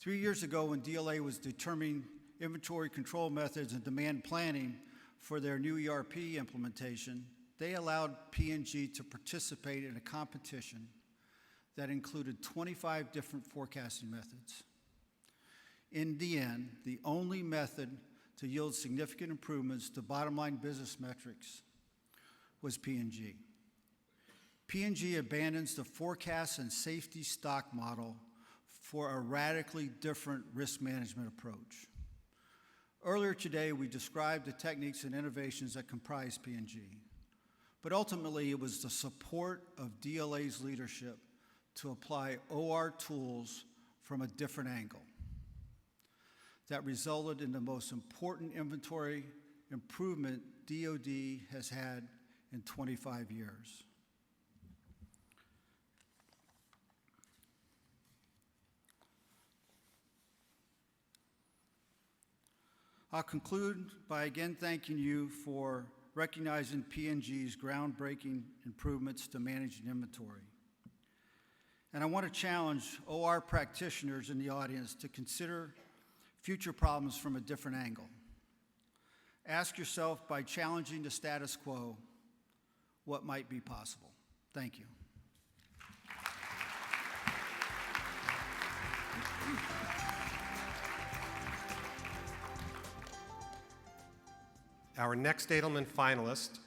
3 years ago, when DLA was determining inventory control methods and demand planning for their new ERP implementation, they allowed P&G to participate in a competition that included 25 different forecasting methods. In the end, the only method to yield significant improvements to bottom-line business metrics was P&G. P&G abandons the forecast and safety stock model for a radically different risk management approach. Earlier today, we described the techniques and innovations that comprise P&G. But ultimately, it was the support of DLA's leadership to apply OR tools from a different angle that resulted in the most important inventory improvement DoD has had in 25 years. I'll conclude by again thanking you for recognizing P&G's groundbreaking improvements to managing inventory. And I want to challenge OR practitioners in the audience to consider future problems from a different angle. Ask yourself, by challenging the status quo, what might be possible. Thank you. Our next Edelman finalist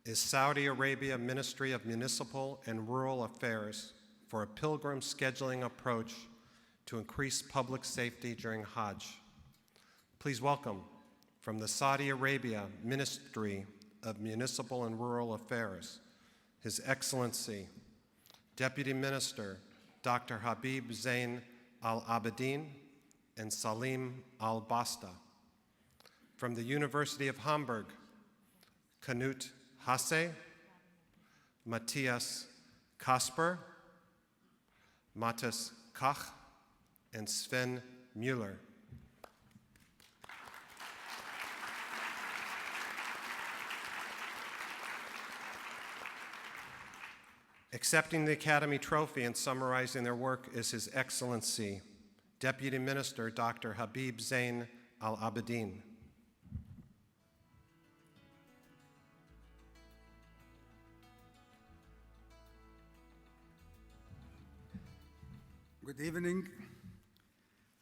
is Saudi Arabia Ministry of Municipal and Rural Affairs for a pilgrim scheduling approach to increase public safety during Hajj. Please welcome, from the Saudi Arabia Ministry of Municipal and Rural Affairs, His Excellency, Deputy Minister Dr. Habib Zain Al-Abidin and Salim Al-Basta. From the University of Hamburg, Knut Hasse, Matthias Kasper, Mathis Kach, and Sven Müller. Accepting the Academy Trophy and summarizing their work is His Excellency, Deputy Minister Dr. Habib Zain Al-Abidin. Good evening.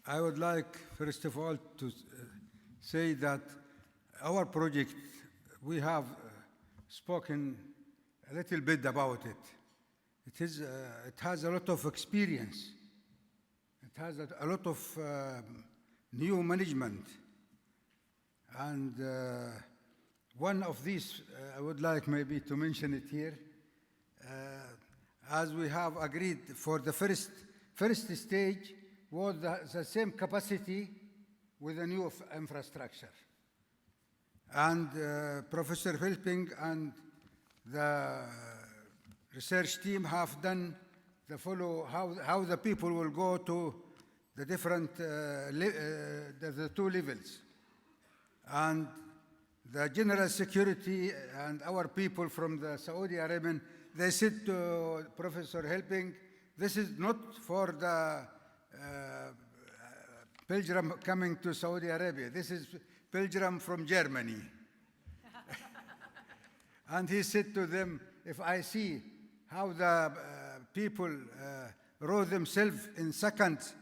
I would like, first of all, to say that our project, we have spoken a little bit about it. It has a lot of experience. It has a lot of new management. And one of these, I would like maybe to mention it here. as we have agreed for the first stage, was the same capacity with the new infrastructure. And Professor Helping and the research team have done the follow how the people will go to the different the two levels. And the general security and our people from the Saudi Arabian, they said to Professor Helping, this is not for the pilgrim coming to Saudi Arabia. This is pilgrim from Germany. And he said to them, if I see how the people row themselves in seconds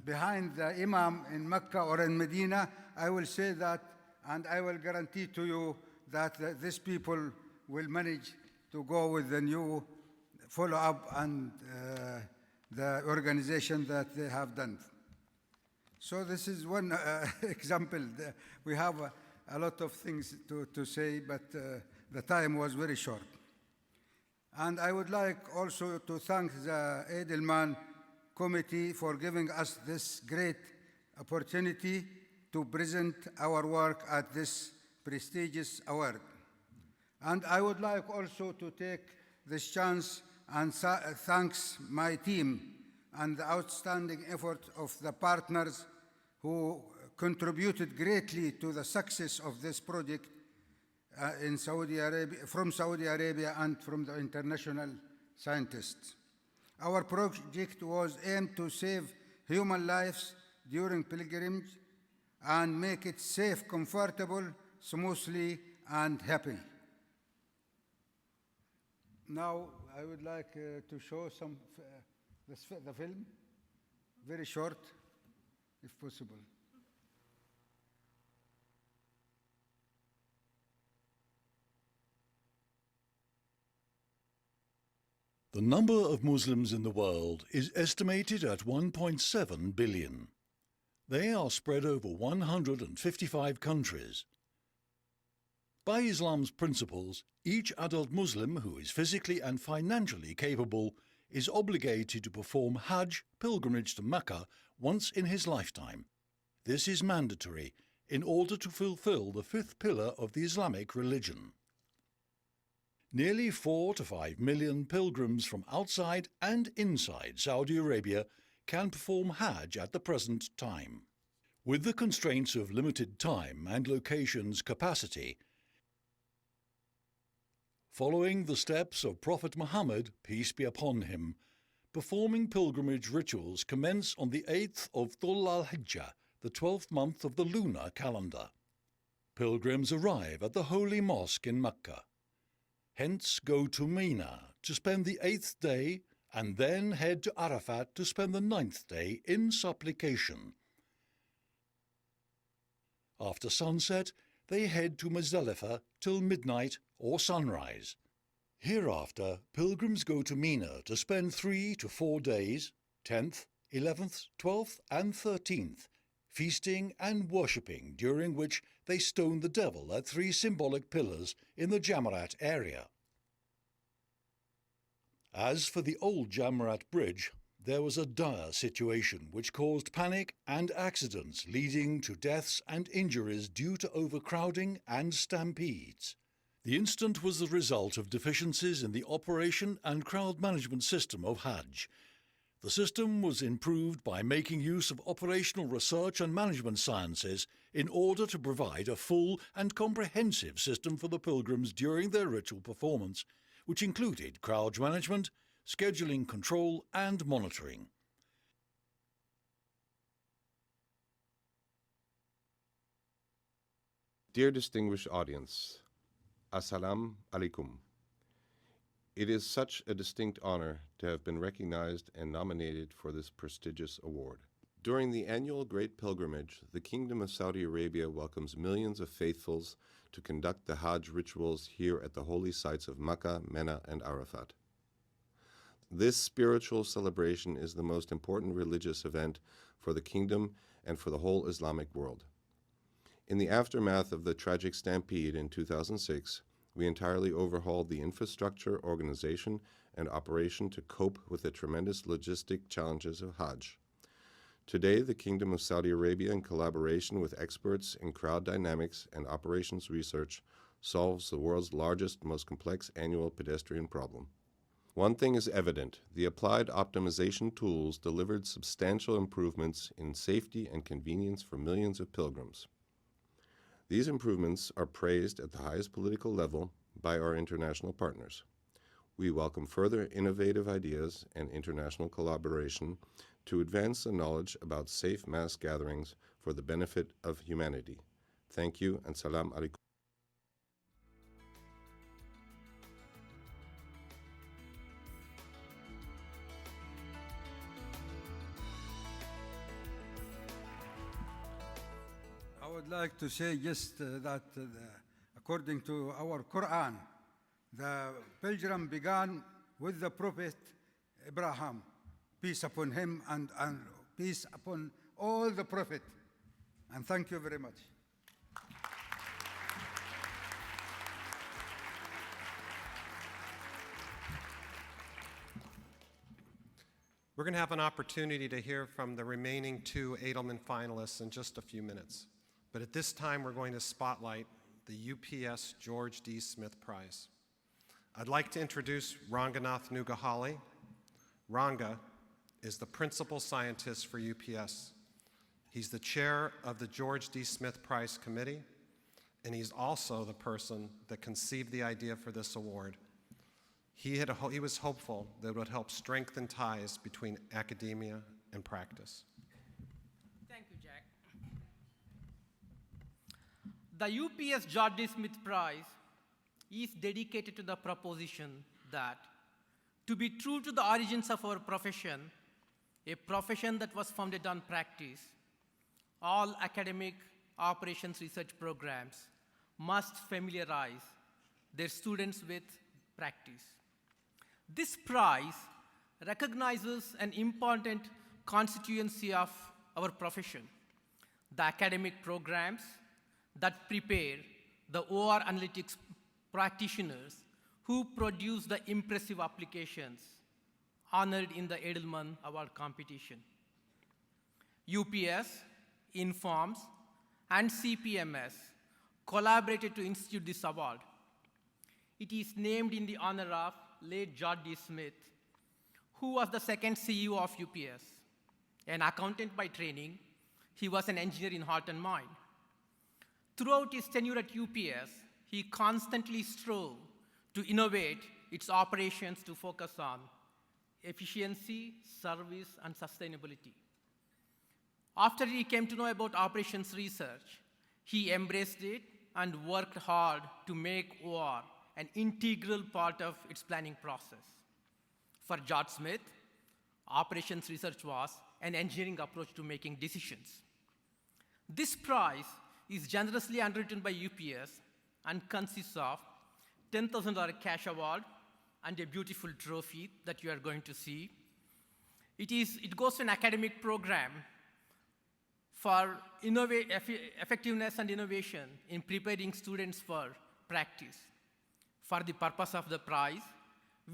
behind the Imam in Mecca or in Medina, I will say that, and I will guarantee to you that these people will manage to go with the new follow-up and the organization that they have done. So this is one example. We have a lot of things to say, but the time was very short. And I would like also to thank the Edelman Committee for giving us this great opportunity to present our work at this prestigious award. And I would like also to take this chance and thanks my team and the outstanding effort of the partners who contributed greatly to the success of this project in Saudi Arabia, from Saudi Arabia and from the international scientists. Our project was aimed to save human lives during pilgrimage and make it safe, comfortable, smoothly, and happy. Now, I would like to show some the film, very short, if possible. The number of Muslims in the world is estimated at 1.7 billion. They are spread over 155 countries. By Islam's principles, each adult Muslim who is physically and financially capable is obligated to perform Hajj, pilgrimage to Mecca, once in his lifetime. This is mandatory in order to fulfill the fifth pillar of the Islamic religion. Nearly 4 to 5 million pilgrims from outside and inside Saudi Arabia can perform Hajj at the present time. With the constraints of limited time and location's capacity, following the steps of Prophet Muhammad, peace be upon him, performing pilgrimage rituals commence on the 8th of Dhul al-Hijjah, the 12th month of the lunar calendar. Pilgrims arrive at the Holy Mosque in Mecca, hence go to Mina to spend the 8th day and then head to Arafat to spend the 9th day in supplication. After sunset, they head to Muzdalifah till midnight or sunrise. Hereafter, pilgrims go to Mina to spend 3 to 4 days, 10th, 11th, 12th and 13th, feasting and worshipping, during which they stone the devil at 3 symbolic pillars in the Jamarat area. As for the old Jamarat bridge, there was a dire situation which caused panic and accidents leading to deaths and injuries due to overcrowding and stampedes. The incident was the result of deficiencies in the operation and crowd management system of Hajj. The system was improved by making use of operational research and management sciences in order to provide a full and comprehensive system for the pilgrims during their ritual performance, which included crowd management, scheduling control and monitoring. Dear distinguished audience, Assalamu alaikum. It is such a distinct honor to have been recognized and nominated for this prestigious award. During the annual Great Pilgrimage, the Kingdom of Saudi Arabia welcomes millions of faithfuls to conduct the Hajj rituals here at the holy sites of Mecca, Mina, and Arafat. This spiritual celebration is the most important religious event for the kingdom and for the whole Islamic world. In the aftermath of the tragic stampede in 2006, we entirely overhauled the infrastructure, organization, and operation to cope with the tremendous logistic challenges of Hajj. Today, the Kingdom of Saudi Arabia, in collaboration with experts in crowd dynamics and operations research, solves the world's largest, most complex annual pedestrian problem. One thing is evident: the applied optimization tools delivered substantial improvements in safety and convenience for millions of pilgrims. These improvements are praised at the highest political level by our international partners. We welcome further innovative ideas and international collaboration to advance the knowledge about safe mass gatherings for the benefit of humanity. Thank you, and salam alaikum. I would like to say just that according to our Quran, the pilgrim began with the Prophet Abraham, peace upon him and peace upon all the prophets. And thank you very much. We're going to have an opportunity to hear from the remaining two Edelman finalists in just a few minutes. But at this time, we're going to spotlight the UPS George D. Smith Prize. I'd like to introduce Ranganath Nugahali. Ranga is the principal scientist for UPS. He's the chair of the George D. Smith Prize Committee, and he's also the person that conceived the idea for this award. He was hopeful that it would help strengthen ties between academia and practice. Thank you, Jack. The UPS George D. Smith Prize is dedicated to the proposition that, to be true to the origins of our profession, a profession that was founded on practice, all academic operations research programs must familiarize their students with practice. This prize recognizes an important constituency of our profession: the academic programs that prepare the OR analytics practitioners who produce the impressive applications honored in the Edelman Award competition. UPS, Informs, and CPMS collaborated to institute this award. It is named in the honor of late George D. Smith, who was the second CEO of UPS. An accountant by training, he was an engineer in heart and mind. Throughout his tenure at UPS, he constantly strove to innovate its operations to focus on efficiency, service, and sustainability. After he came to know about operations research, he embraced it and worked hard to make OR an integral part of its planning process. For George Smith, operations research was an engineering approach to making decisions. This prize is generously underwritten by UPS and consists of $10,000 cash award and a beautiful trophy that you are going to see. It goes to an academic program for effectiveness and innovation in preparing students for practice. For the purpose of the prize,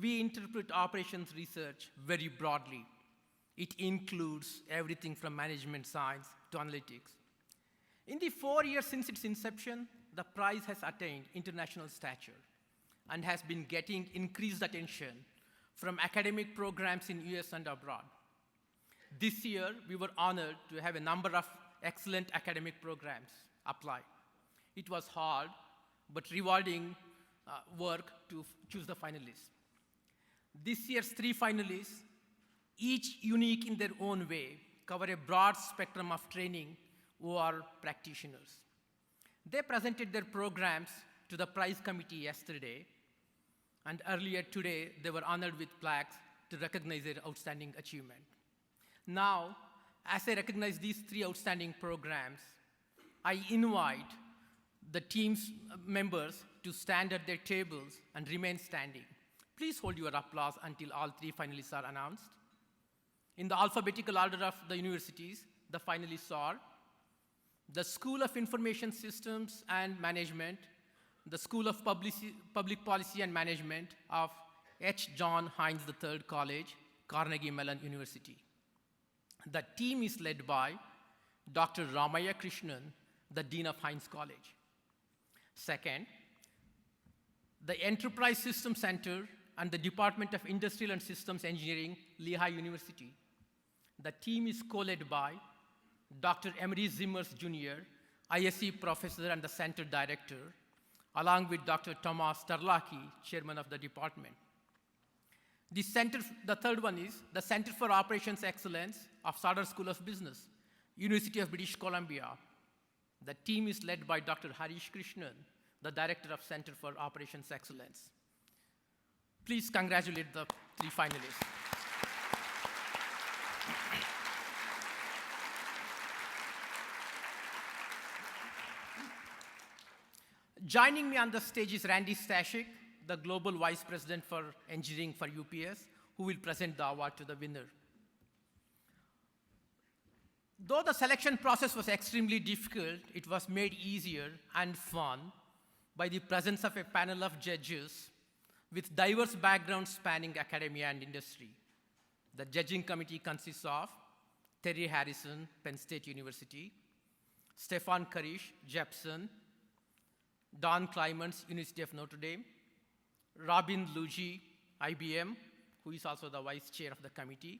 we interpret operations research very broadly. It includes everything from management science to analytics. In the 4 years since its inception, the prize has attained international stature and has been getting increased attention from academic programs in US and abroad. This year, we were honored to have a number of excellent academic programs apply. It was hard, but rewarding work to choose the finalists. This year's 3 finalists, each unique in their own way, cover a broad spectrum of training OR practitioners. They presented their programs to the prize committee yesterday, and earlier today, they were honored with plaques to recognize their outstanding achievement. Now, as I recognize these 3 outstanding programs, I invite the team's members to stand at their tables and remain standing. Please hold your applause until all 3 finalists are announced. In the alphabetical order of the universities, the finalists are the School of Information Systems and Management, the School of Public Policy and Management of H. John Heinz III College, Carnegie Mellon University. The team is led by Dr. Ramaya Krishnan, the Dean of Heinz College. Second, the Enterprise Systems Center and the Department of Industrial and Systems Engineering, Lehigh University. The team is co-led by Dr. Emery Zimmers Jr., ISE professor and the center director, along with Dr. Thomas Tarlaki, chairman of the department. The third one is the Center for Operations Excellence of Sauder School of Business, University of British Columbia. The team is led by Dr. Harish Krishnan, the director of Center for Operations Excellence. Please congratulate the 3 finalists. Joining me on the stage is Randy Stashik, the Global Vice President for Engineering for UPS, who will present the award to the winner. Though the selection process was extremely difficult, it was made easier and fun by the presence of a panel of judges with diverse backgrounds spanning academia and industry. The judging committee consists of Terry Harrison, Penn State University, Stefan Karish, Jepson, Don Climans, University of Notre Dame, Robin Luigi, IBM, who is also the vice chair of the committee,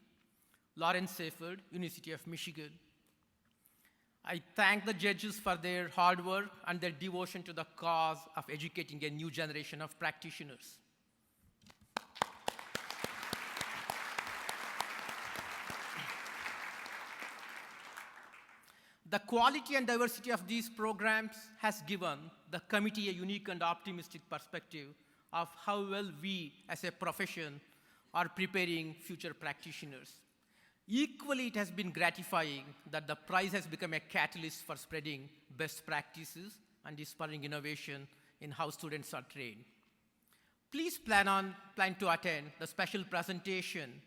Lawrence Seyfert, University of Michigan. I thank the judges for their hard work and their devotion to the cause of educating a new generation of practitioners. The quality and diversity of these programs has given the committee a unique and optimistic perspective of how well we as a profession are preparing future practitioners. Equally, it has been gratifying that the prize has become a catalyst for spreading best practices and spurring innovation in how students are trained. Please plan to attend the special presentation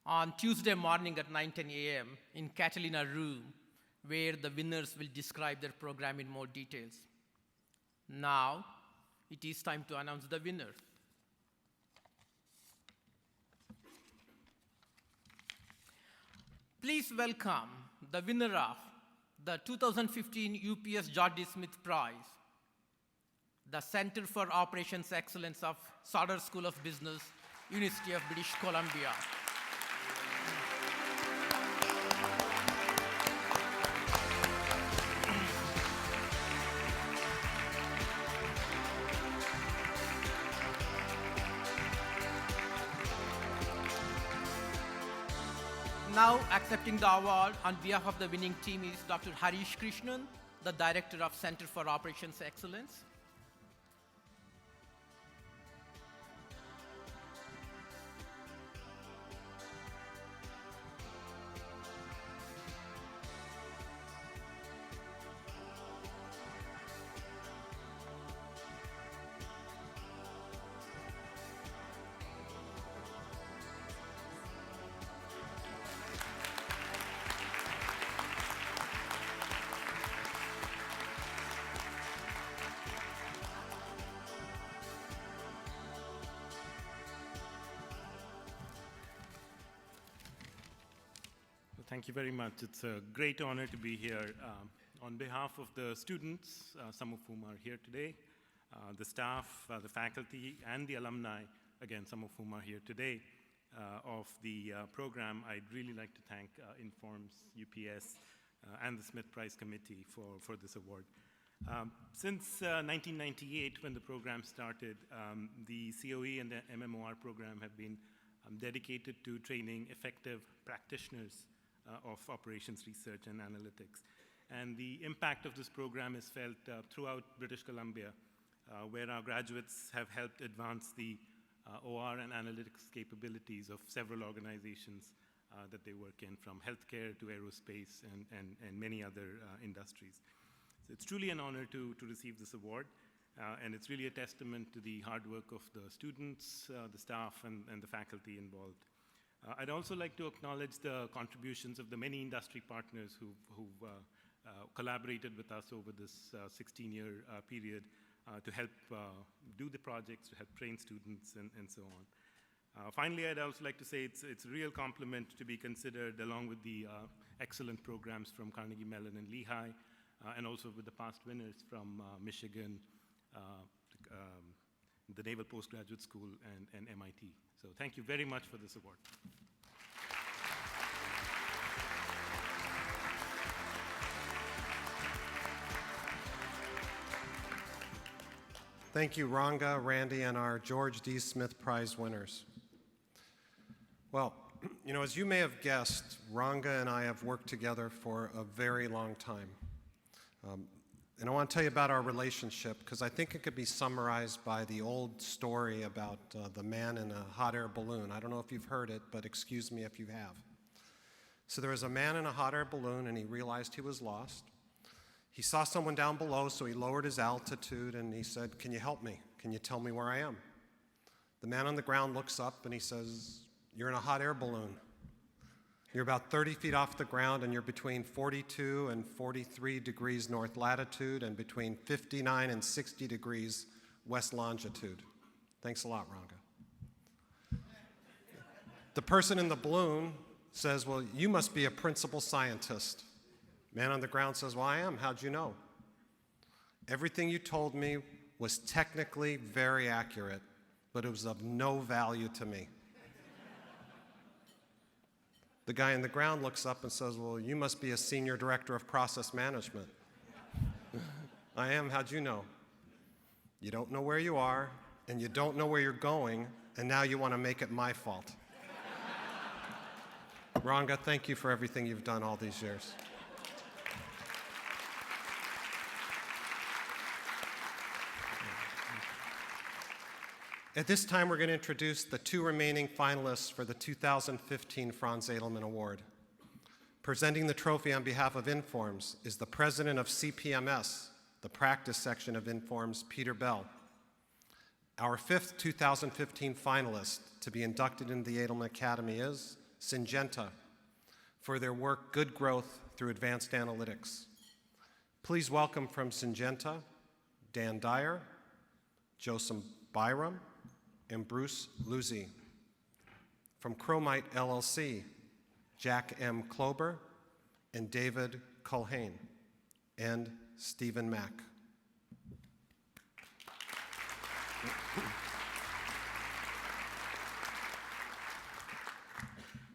on Tuesday morning at 9:10 a.m. in Catalina Room, where the winners will describe their program in more details. Now, it is time to announce the winner. Please welcome the winner of the 2015 UPS George D. Smith Prize, the Center for Operations Excellence of Sauder School of Business, University of British Columbia. Now accepting the award on behalf of the winning team is Dr. Harish Krishnan, the Director of Center for Operations Excellence. Thank you very much. It's a great honor to be here on behalf of the students, some of whom are here today, the staff, the faculty, and the alumni, again, some of whom are here today, of the program. I'd really like to thank Informs, UPS, and the Smith Prize Committee for this award. Since 1998, when the program started, the COE and the MMOR program have been dedicated to training effective practitioners of operations research and analytics. And the impact of this program is felt throughout British Columbia, where our graduates have helped advance the OR and analytics capabilities of several organizations that they work in, from healthcare to aerospace and many other industries. So it's truly an honor to receive this award, and it's really a testament to the hard work of the students, the staff, and the faculty involved. I'd also like to acknowledge the contributions of the many industry partners who've collaborated with us over this 16-year period to help do the projects, to help train students, and so on. Finally, I'd also like to say it's a real compliment to be considered along with the excellent programs from Carnegie Mellon and Lehigh, and also with the past winners from Michigan, the Naval Postgraduate School, and MIT. So thank you very much for this award. Thank you, Ranga, Randy, and our George D. Smith Prize winners. Well, you know, as you may have guessed, Ranga and I have worked together for a very long time. And I want to tell you about our relationship, because I think it could be summarized by the old story about the man in a hot air balloon. I don't know if you've heard it, but excuse me if you have. So there was a man in a hot air balloon, and he realized he was lost. He saw someone down below, so he lowered his altitude, and he said, "Can you help me? Can you tell me where I am?" The man on the ground looks up, and he says, "You're in a hot air balloon. You're about 30 feet off the ground, and you're between 42 and 43 degrees north latitude and between 59 and 60 degrees west longitude. Thanks a lot, Ranga." The person in the balloon says, "Well, you must be a principal scientist." Man on the ground says, "Well, I am. How'd you know?" "Everything you told me was technically very accurate, but it was of no value to me." The guy in the ground looks up and says, "Well, you must be a senior director of process management." "I am. How'd you know?" "You don't know where you are, and you don't know where you're going, and now you want to make it my fault." Ranga, thank you for everything you've done all these years. At this time, we're going to introduce the two remaining finalists for the 2015 Franz Edelman Award. Presenting the trophy on behalf of Informs is the president of CPMS, the practice section of Informs, Peter Bell. Our fifth 2015 finalist to be inducted into the Edelman Academy is Syngenta for their work Good Growth Through Advanced Analytics. Please welcome from Syngenta, Dan Dyer, Joseph Byram, and Bruce Luzzi. From Chromite LLC, Jack M. Klober and David Culhane, and Stephen Mack.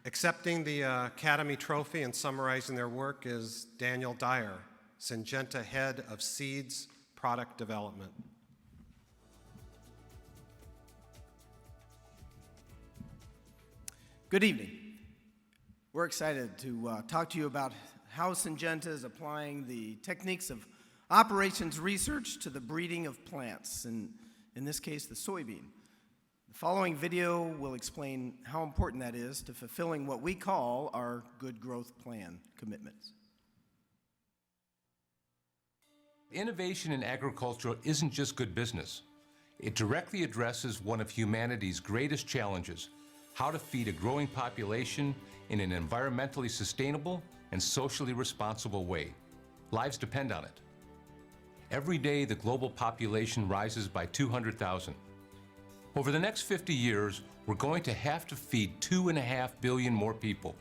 Accepting the Academy Trophy and summarizing their work is Daniel Dyer, Syngenta Head of Seeds Product Development. Good evening. We're excited to talk to you about how Syngenta is applying the techniques of operations research to the breeding of plants, and in this case, the soybean. The following video will explain how important that is to fulfilling what we call our Good Growth Plan commitments. Innovation in agriculture isn't just good business. It directly addresses one of humanity's greatest challenges: how to feed a growing population in an environmentally sustainable and socially responsible way. Lives depend on it. Every day, the global population rises by 200,000. Over the next 50 years, we're going to have to feed 2.5 billion more people,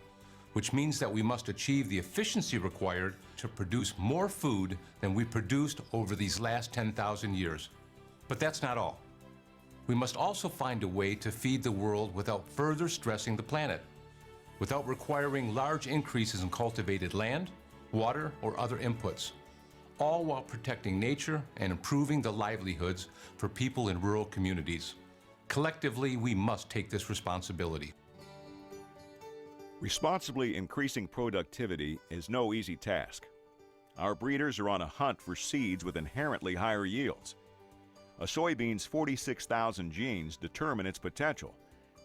which means that we must achieve the efficiency required to produce more food than we produced over these last 10,000 years. But that's not all. We must also find a way to feed the world without further stressing the planet, without requiring large increases in cultivated land, water, or other inputs, all while protecting nature and improving the livelihoods for people in rural communities. Collectively, we must take this responsibility. Responsibly increasing productivity is no easy task. Our breeders are on a hunt for seeds with inherently higher yields. A soybean's 46,000 genes determine its potential,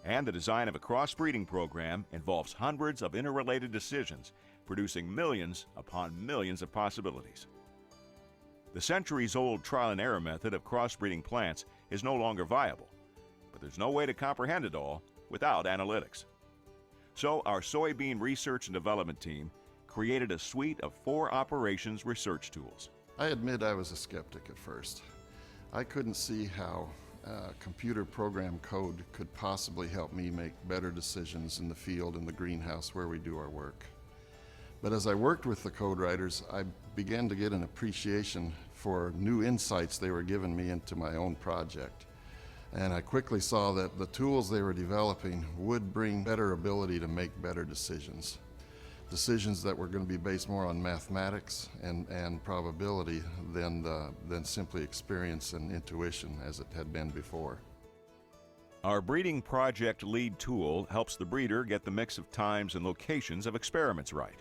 and the design of a crossbreeding program involves hundreds of interrelated decisions, producing millions upon millions of possibilities. The centuries-old trial-and-error method of crossbreeding plants is no longer viable, but there's no way to comprehend it all without analytics. So our soybean research and development team created a suite of 4 operations research tools. I admit I was a skeptic at first. I couldn't see how computer program code could possibly help me make better decisions in the field in the greenhouse where we do our work. But as I worked with the code writers, I began to get an appreciation for new insights they were giving me into my own project. And I quickly saw that the tools they were developing would bring better ability to make better decisions. Decisions that were going to be based more on mathematics and probability than simply experience and intuition as it had been before. Our breeding project lead tool helps the breeder get the mix of times and locations of experiments right.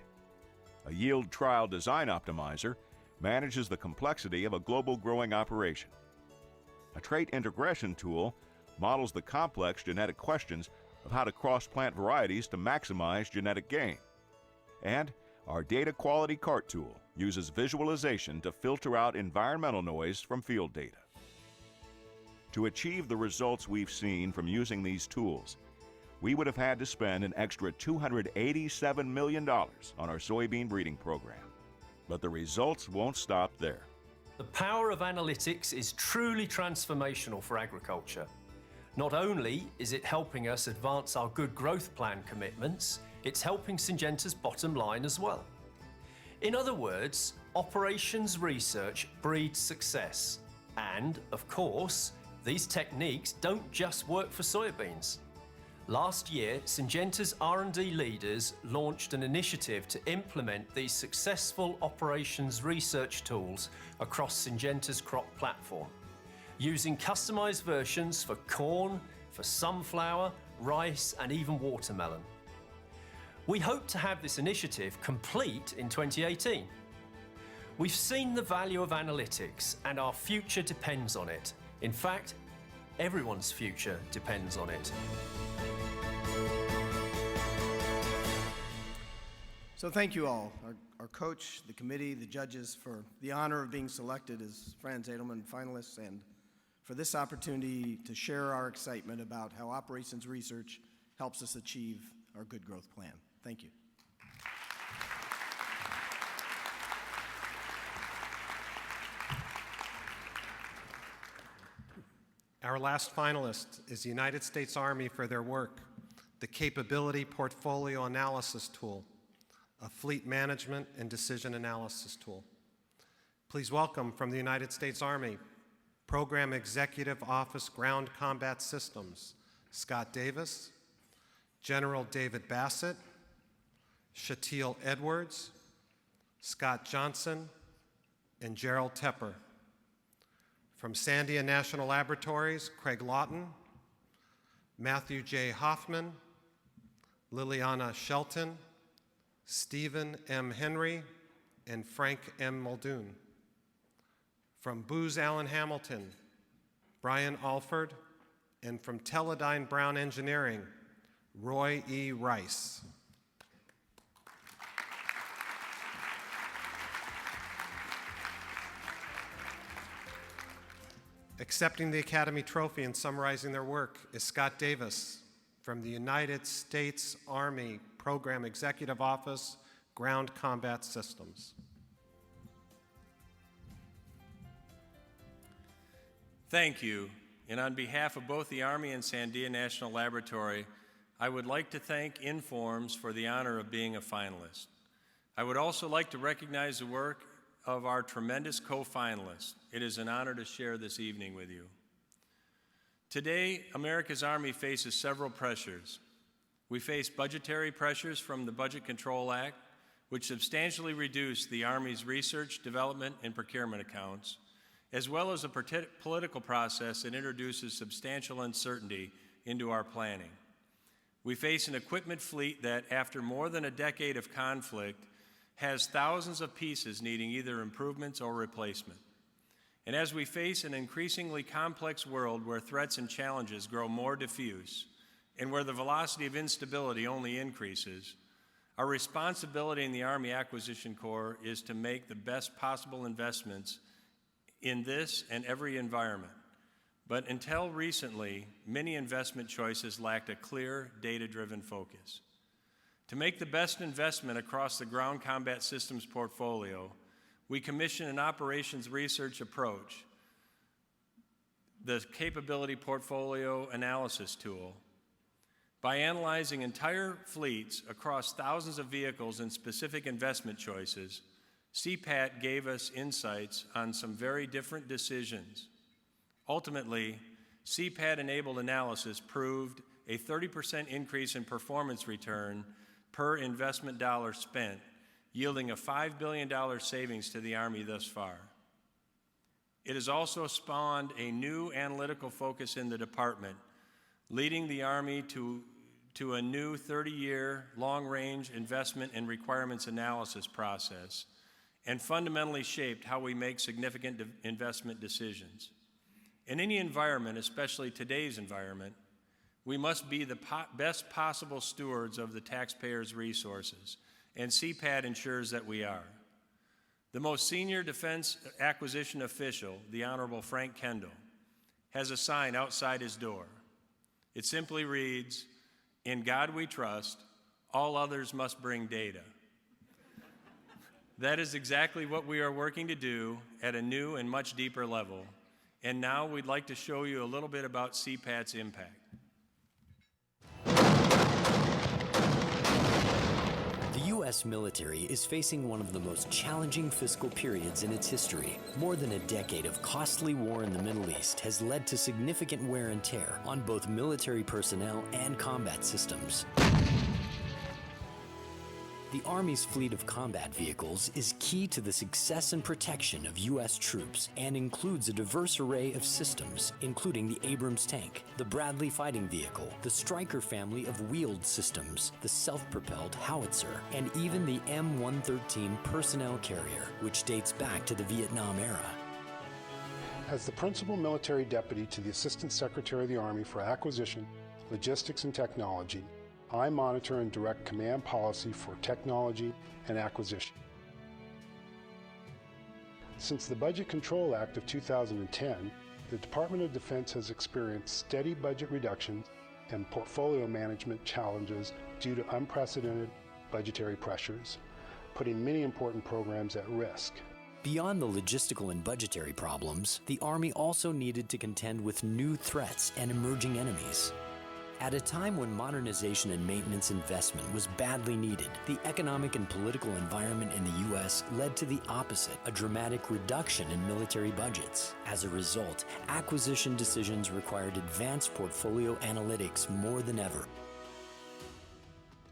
A yield trial design optimizer manages the complexity of a global growing operation. A trait integration tool models the complex genetic questions of how to cross-plant varieties to maximize genetic gain. And our data quality cart tool uses visualization to filter out environmental noise from field data. To achieve the results we've seen from using these tools, we would have had to spend an extra $287 million on our soybean breeding program. But the results won't stop there. The power of analytics is truly transformational for agriculture. Not only is it helping us advance our good growth plan commitments, it's helping Syngenta's bottom line as well. In other words, operations research breeds success. And, of course, these techniques don't just work for soybeans. Last year, Syngenta's R&D leaders launched an initiative to implement these successful operations research tools across Syngenta's crop platform, using customized versions for corn, for sunflower, rice, and even watermelon. We hope to have this initiative complete in 2018. We've seen the value of analytics, and our future depends on it. In fact, everyone's future depends on it. So thank you all, our coach, the committee, the judges, for the honor of being selected as Franz Edelman finalists, and for this opportunity to share our excitement about how operations research helps us achieve our good growth plan. Thank you. Our last finalist is the United States Army for their work, the Capability Portfolio Analysis Tool, a fleet management and decision analysis tool. Please welcome from the United States Army, Program Executive Office Ground Combat Systems, Scott Davis, General David Bassett, Shatil Edwards, Scott Johnson, and Gerald Tepper. From Sandia National Laboratories, Craig Lawton, Matthew J. Hoffman, Liliana Shelton, Stephen M. Henry, and Frank M. Muldoon. From Booz Allen Hamilton, Brian Alford, and from Teledyne Brown Engineering, Roy E. Rice. Accepting the Academy Trophy and summarizing their work is Scott Davis from the United States Army Program Executive Office, Ground Combat Systems. Thank you. And on behalf of both the Army and Sandia National Laboratory, I would like to thank Informs for the honor of being a finalist. I would also like to recognize the work of our tremendous co-finalists. It is an honor to share this evening with you. Today, America's Army faces several pressures. We face budgetary pressures from the Budget Control Act, which substantially reduced the Army's research, development, and procurement accounts, as well as a political process that introduces substantial uncertainty into our planning. We face an equipment fleet that, after more than a decade of conflict, has thousands of pieces needing either improvements or replacement. And as we face an increasingly complex world where threats and challenges grow more diffuse, and where the velocity of instability only increases, our responsibility in the Army Acquisition Corps is to make the best possible investments in this and every environment. But until recently, many investment choices lacked a clear, data-driven focus. To make the best investment across the Ground Combat Systems portfolio, we commissioned an operations research approach the Capability Portfolio Analysis tool. By analyzing entire fleets across thousands of vehicles and specific investment choices, CPAT gave us insights on some very different decisions. Ultimately, CPAT-enabled analysis proved a 30% increase in performance return per investment dollar spent, yielding a $5 billion savings to the Army thus far. It has also spawned a new analytical focus in the department, leading the Army to a new 30-year long-range investment and requirements analysis process, and fundamentally shaped how we make significant investment decisions. In any environment, especially today's environment, we must be the best possible stewards of the taxpayers' resources, and CPAT ensures that we are. The most senior defense acquisition official, the Honorable Frank Kendall, has a sign outside his door. It simply reads, "In God we trust, all others must bring data." That is exactly what we are working to do at a new and much deeper level. And now we'd like to show you a little bit about CPAT's impact. The U.S. military is facing one of the most challenging fiscal periods in its history. More than a decade of costly war in the Middle East has led to significant wear and tear on both military personnel and combat systems. The Army's fleet of combat vehicles is key to the success and protection of U.S. troops and includes a diverse array of systems, including the Abrams tank, the Bradley fighting vehicle, the Stryker family of wheeled systems, the self-propelled howitzer, and even the M113 personnel carrier, which dates back to the Vietnam era. As the Principal Military Deputy to the Assistant Secretary of the Army for Acquisition, Logistics, and Technology, I monitor and direct command policy for technology and acquisition. Since the Budget Control Act of 2010, the Department of Defense has experienced steady budget reductions and portfolio management challenges due to unprecedented budgetary pressures, putting many important programs at risk. Beyond the logistical and budgetary problems, the Army also needed to contend with new threats and emerging enemies. At a time when modernization and maintenance investment was badly needed, the economic and political environment in the U.S. led to the opposite, a dramatic reduction in military budgets. As a result, acquisition decisions required advanced portfolio analytics more than ever.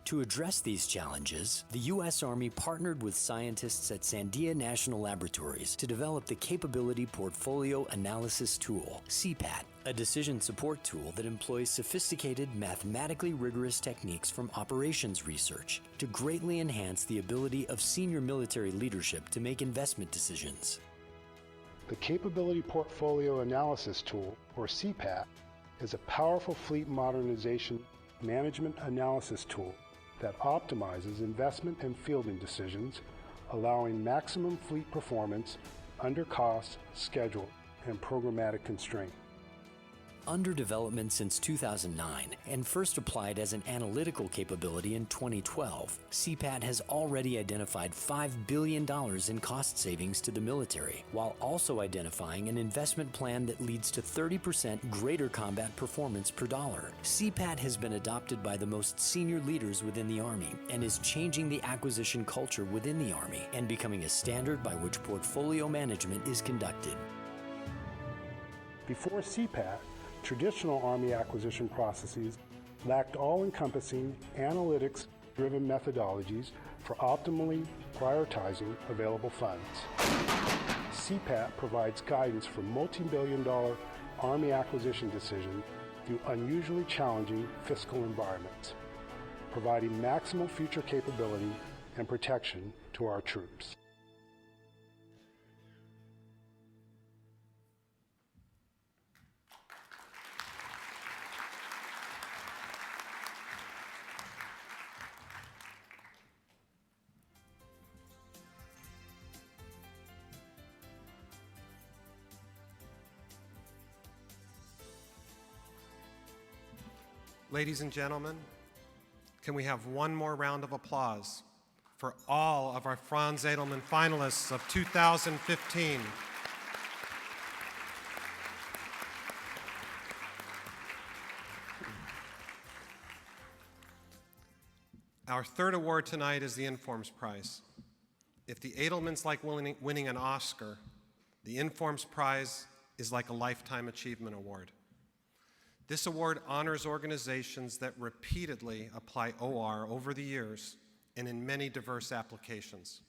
To address these challenges, the U.S. Army partnered with scientists at Sandia National Laboratories to develop the Capability Portfolio Analysis Tool, CPAT, a decision support tool that employs sophisticated, mathematically rigorous techniques from operations research to greatly enhance the ability of senior military leadership to make investment decisions. The Capability Portfolio Analysis Tool, or CPAT, is a powerful fleet modernization management analysis tool that optimizes investment and fielding decisions, allowing maximum fleet performance under cost, schedule, and programmatic constraint. Under development since 2009 and first applied as an analytical capability in 2012, CPAT has already identified $5 billion in cost savings to the military, while also identifying an investment plan that leads to 30% greater combat performance per dollar. CPAT has been adopted by the most senior leaders within the Army and is changing the acquisition culture within the Army and becoming a standard by which portfolio management is conducted. Before CPAT, traditional Army acquisition processes lacked all-encompassing, analytics-driven methodologies for optimally prioritizing available funds. CPAT provides guidance for multi-billion-dollar Army acquisition decisions through unusually challenging fiscal environments, providing maximum future capability and protection to our troops. Ladies and gentlemen, can we have one more round of applause for all of our Franz Edelman finalists of 2015? Our third award tonight is the Informs Prize. If the Edelman's like winning an Oscar, the Informs Prize is like a Lifetime Achievement Award. This award honors organizations that repeatedly apply OR over the years and in many diverse applications.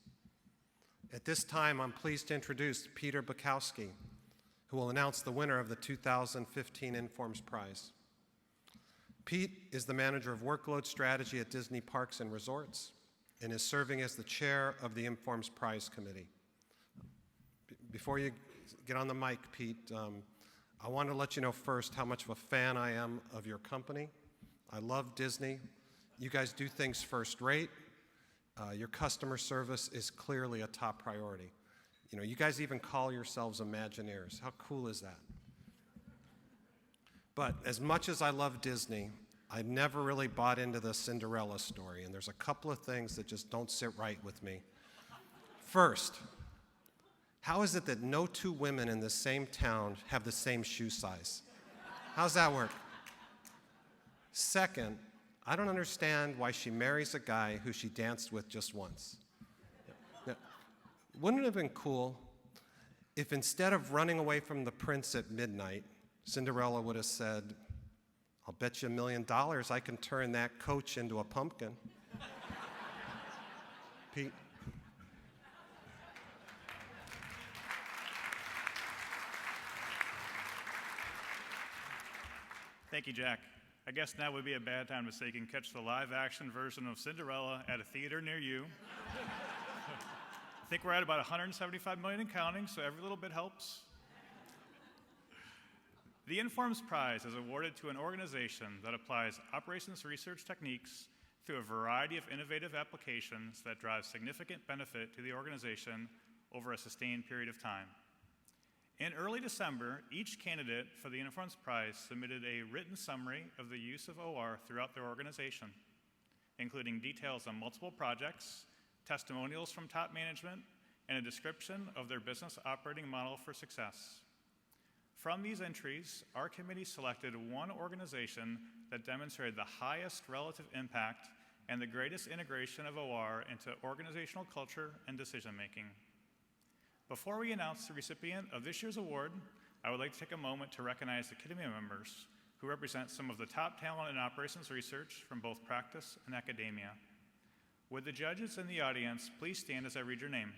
At this time, I'm pleased to introduce Peter Bukowski, who will announce the winner of the 2015 Informs Prize. Pete is the manager of workload strategy at Disney Parks and Resorts and is serving as the chair of the Informs Prize Committee. Before you get on the mic, Pete, I want to let you know first how much of a fan I am of your company. I love Disney. You guys do things first rate. Your customer service is clearly a top priority. You know, you guys even call yourselves Imagineers. How cool is that? But as much as I love Disney, I never really bought into the Cinderella story, and there's a couple of things that just don't sit right with me. First, how is it that no two women in the same town have the same shoe size? How's that work? Second, I don't understand why she marries a guy who she danced with just once. Now, wouldn't it have been cool if instead of running away from the prince at midnight, Cinderella would have said, "I'll bet you $1 million I can turn that coach into a pumpkin." Pete? Thank you, Jack. I guess now would be a bad time to say you can catch the live-action version of Cinderella at a theater near you. I think we're at about 175 million and counting, so every little bit helps. The Informs Prize is awarded to an organization that applies operations research techniques through a variety of innovative applications that drive significant benefit to the organization over a sustained period of time. In early December, each candidate for the Informs Prize submitted a written summary of the use of OR throughout their organization, including details on multiple projects, testimonials from top management, and a description of their business operating model for success. From these entries, our committee selected one organization that demonstrated the highest relative impact and the greatest integration of OR into organizational culture and decision-making. Before we announce the recipient of this year's award, I would like to take a moment to recognize the committee members who represent some of the top talent in operations research from both practice and academia. Would the judges in the audience please stand as I read your name?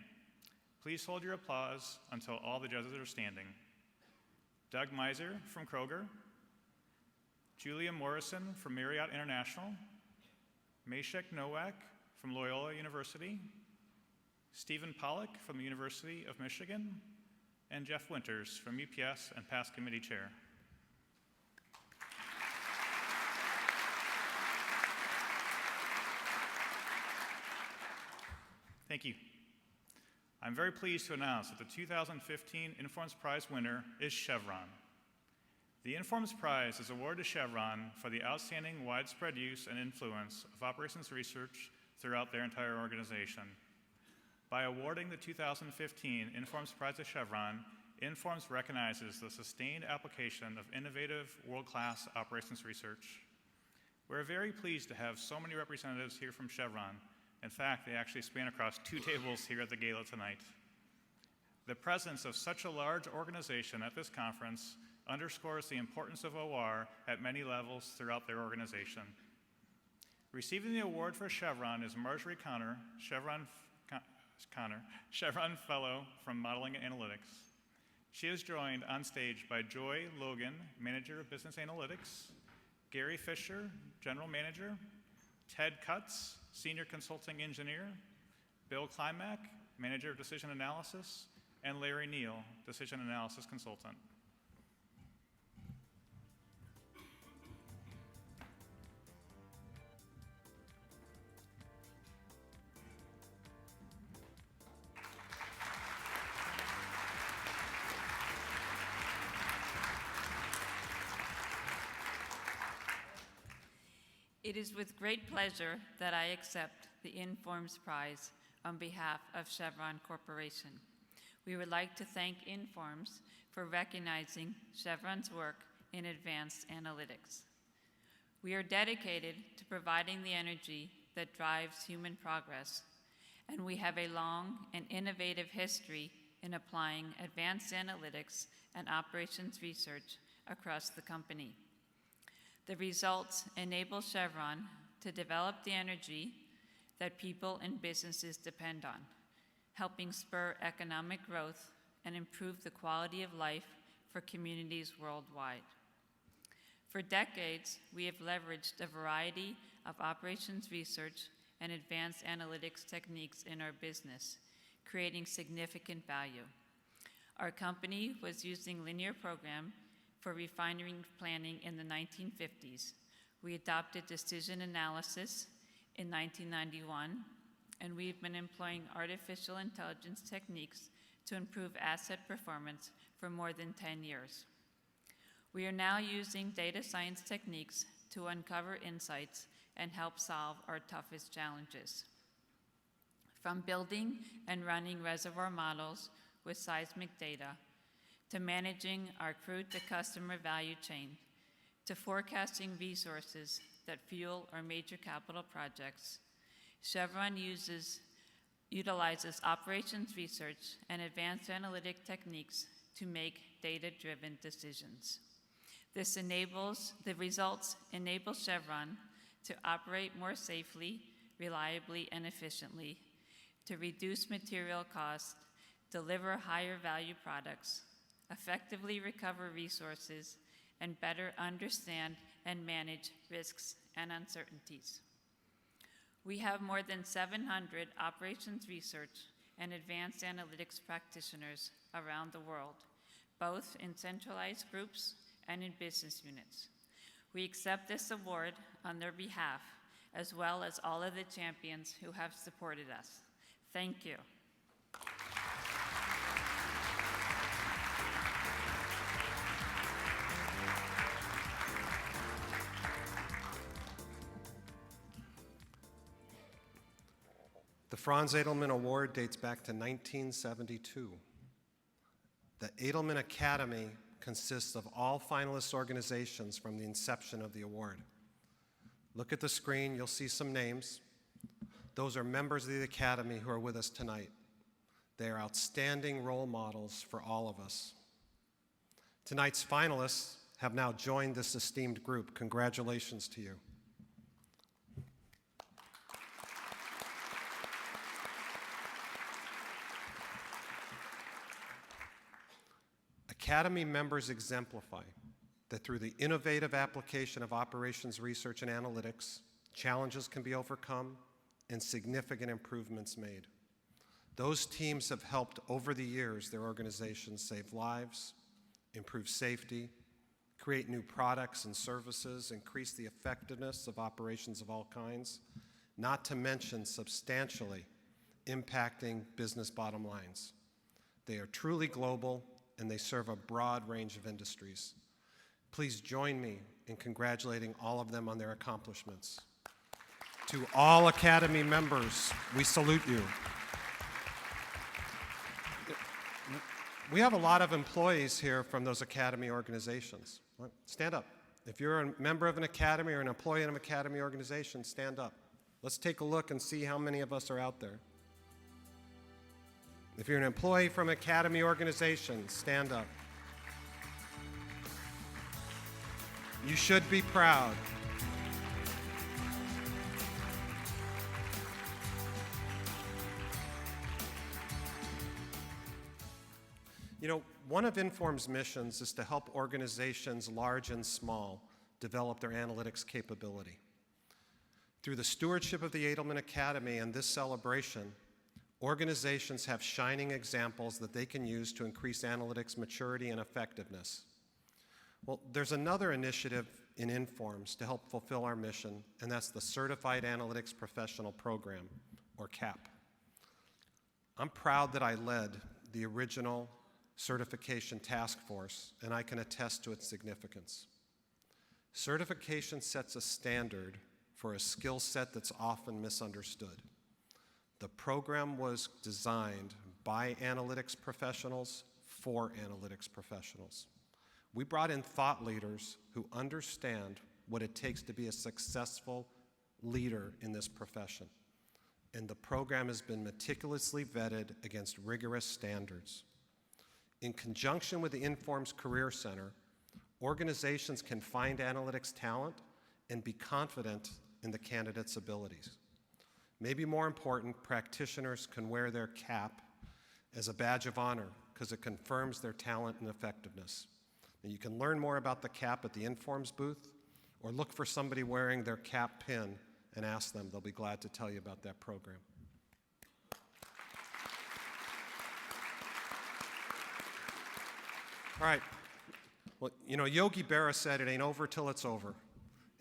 Please hold your applause until all the judges are standing. Doug Meiser from Kroger, Julia Morrison from Marriott International, Meshek Nowak from Loyola University, Stephen Pollack from the University of Michigan, and Jeff Winters from UPS and past committee chair. Thank you. I'm very pleased to announce that the 2015 Informs Prize winner is Chevron. The Informs Prize is awarded to Chevron for the outstanding widespread use and influence of operations research throughout their entire organization. By awarding the 2015 Informs Prize to Chevron, Informs recognizes the sustained application of innovative, world-class operations research. We're very pleased to have so many representatives here from Chevron. In fact, they actually span across 2 tables here at the gala tonight. The presence of such a large organization at this conference underscores the importance of OR at many levels throughout their organization. Receiving the award for Chevron is Marjorie Connor, Chevron Fellow from Modeling and Analytics. She is joined on stage by Joy Logan, Manager of Business Analytics, Gary Fisher, General Manager, Ted Cutts, Senior Consulting Engineer, Bill Klimack, Manager of Decision Analysis, and Larry Neal, Decision Analysis Consultant. It is with great pleasure that I accept the Informs Prize on behalf of Chevron Corporation. We would like to thank Informs for recognizing Chevron's work in advanced analytics. We are dedicated to providing the energy that drives human progress, and we have a long and innovative history in applying advanced analytics and operations research across the company. The results enable Chevron to develop the energy that people and businesses depend on, helping spur economic growth and improve the quality of life for communities worldwide. For decades, we have leveraged a variety of operations research and advanced analytics techniques in our business, creating significant value. Our company was using linear program for refinery planning in the 1950s. We adopted decision analysis in 1991, and we've been employing artificial intelligence techniques to improve asset performance for more than 10 years. We are now using data science techniques to uncover insights and help solve our toughest challenges. From building and running reservoir models with seismic data, to managing our crude to customer value chain, to forecasting resources that fuel our major capital projects, Chevron utilizes operations research and advanced analytic techniques to make data-driven decisions. The results enable Chevron to operate more safely, reliably, and efficiently, to reduce material costs, deliver higher value products, effectively recover resources, and better understand and manage risks and uncertainties. We have more than 700 operations research and advanced analytics practitioners around the world, both in centralized groups and in business units. We accept this award on their behalf, as well as all of the champions who have supported us. Thank you. The Franz Edelman Award dates back to 1972. The Edelman Academy consists of all finalist organizations from the inception of the award. Look at the screen, you'll see some names. Those are members of the Academy who are with us tonight. They are outstanding role models for all of us. Tonight's finalists have now joined this esteemed group. Congratulations to you. Academy members exemplify that through the innovative application of operations research and analytics, challenges can be overcome and significant improvements made. Those teams have helped over the years their organizations save lives, improve safety, create new products and services, increase the effectiveness of operations of all kinds, not to mention substantially impacting business bottom lines. They are truly global, and they serve a broad range of industries. Please join me in congratulating all of them on their accomplishments. To all Academy members, we salute you. We have a lot of employees here from those Academy organizations. Stand up. If you're a member of an Academy or an employee in an Academy organization, stand up. Let's take a look and see how many of us are out there. If you're an employee from an Academy organization, stand up. You should be proud. You know, one of Inform's missions is to help organizations large and small develop their analytics capability. Through the stewardship of the Edelman Academy and this celebration, organizations have shining examples that they can use to increase analytics maturity and effectiveness. Well, there's another initiative in Informs to help fulfill our mission, and that's the Certified Analytics Professional Program, or CAP. I'm proud that I led the original certification task force, and I can attest to its significance. Certification sets a standard for a skill set that's often misunderstood. The program was designed by analytics professionals for analytics professionals. We brought in thought leaders who understand what it takes to be a successful leader in this profession, and the program has been meticulously vetted against rigorous standards. In conjunction with the Informs Career Center, organizations can find analytics talent and be confident in the candidate's abilities. Maybe more important, practitioners can wear their cap as a badge of honor because it confirms their talent and effectiveness. And you can learn more about the cap at the Informs booth, or look for somebody wearing their cap pin and ask them. They'll be glad to tell you about that program. All right. Well, you know, Yogi Berra said it ain't over till it's over,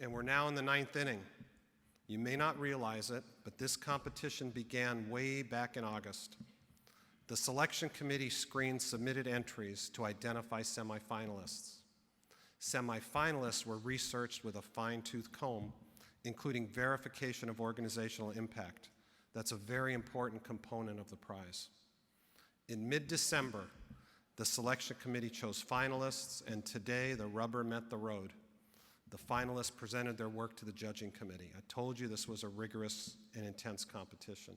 and we're now in the 9th inning. You may not realize it, but this competition began way back in August. The selection committee screened submitted entries to identify semifinalists. Semifinalists were researched with a fine-tooth comb, including verification of organizational impact. That's a very important component of the prize. In mid-December, the selection committee chose finalists, and today the rubber met the road. The finalists presented their work to the judging committee. I told you this was a rigorous and intense competition.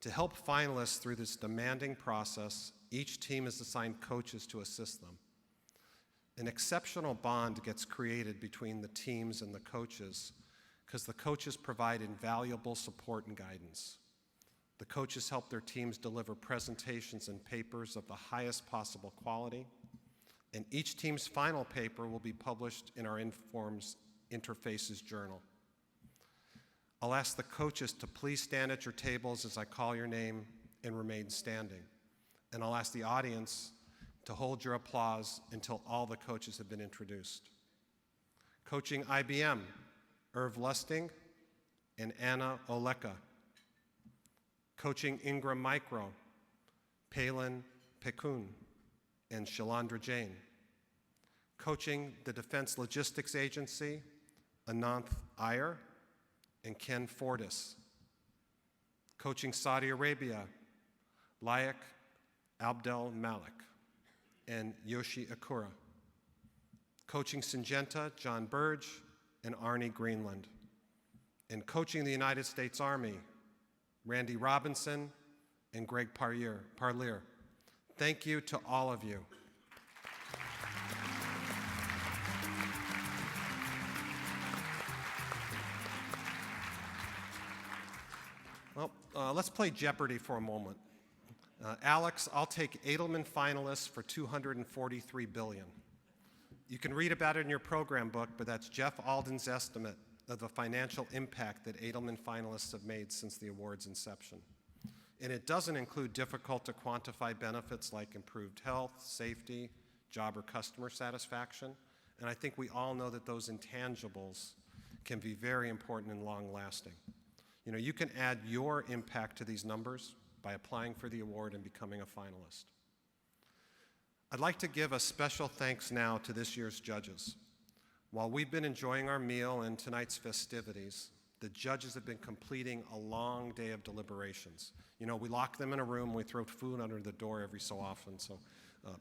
To help finalists through this demanding process, each team is assigned coaches to assist them. An exceptional bond gets created between the teams and the coaches because the coaches provide invaluable support and guidance. The coaches help their teams deliver presentations and papers of the highest possible quality, and each team's final paper will be published in our Informs Interfaces journal. I'll ask the coaches to please stand at your tables as I call your name and remain standing. And I'll ask the audience to hold your applause until all the coaches have been introduced. Coaching IBM, Irv Lusting and Anna Oleka. Coaching Ingram Micro, Palin Pekun and Shalandra Jain. Coaching the Defense Logistics Agency, Ananth Iyer and Ken Fortis. Coaching Saudi Arabia, Layak Abdel Malik and Yoshi Akura. Coaching Syngenta, John Burge and Arnie Greenland. And coaching the United States Army, Randy Robinson and Greg Parlier. Thank you to all of you. Well, let's play Jeopardy for a moment. Alex, I'll take Edelman finalists for $243 billion. You can read about it in your program book, but that's Jeff Alden's estimate of the financial impact that Edelman finalists have made since the award's inception. And it doesn't include difficult to quantify benefits like improved health, safety, job or customer satisfaction. And I think we all know that those intangibles can be very important and long-lasting. You know, you can add your impact to these numbers by applying for the award and becoming a finalist. I'd like to give a special thanks now to this year's judges. While we've been enjoying our meal and tonight's festivities, the judges have been completing a long day of deliberations. You know, we lock them in a room, we throw food under the door every so often, so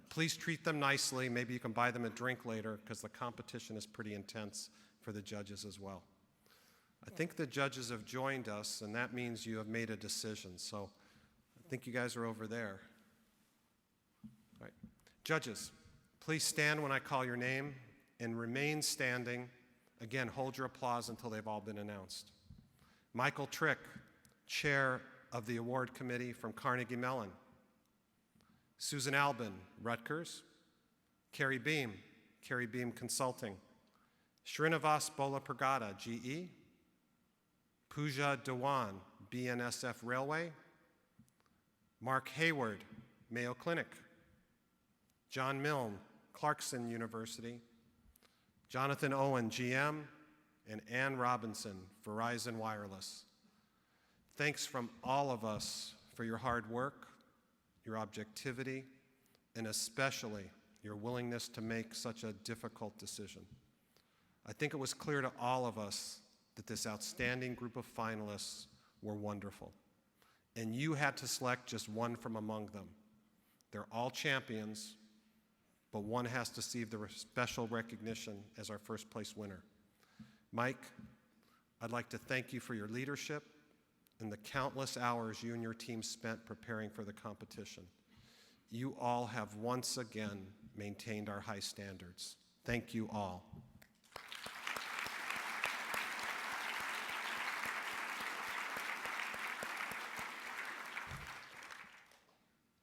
please treat them nicely. Maybe you can buy them a drink later because the competition is pretty intense for the judges as well. I think the judges have joined us, and that means you have made a decision, so I think you guys are over there. All right. Judges, please stand when I call your name and remain standing. Again, hold your applause until they've all been announced. Michael Trick, Chair of the Award Committee from Carnegie Mellon. Susan Albin, Rutgers. Carrie Beam Consulting. Srinivas Bolapragada, GE. Pooja Dewan, BNSF Railway. Mark Hayward, Mayo Clinic. John Milne, Clarkson University. Jonathan Owen, GM, and Ann Robinson, Verizon Wireless. Thanks from all of us for your hard work, your objectivity, and especially your willingness to make such a difficult decision. I think it was clear to all of us that this outstanding group of finalists were wonderful, and you had to select just one from among them. They're all champions, but one has to receive the special recognition as our first place winner. Mike, I'd like to thank you for your leadership and the countless hours you and your team spent preparing for the competition. You all have once again maintained our high standards. Thank you all.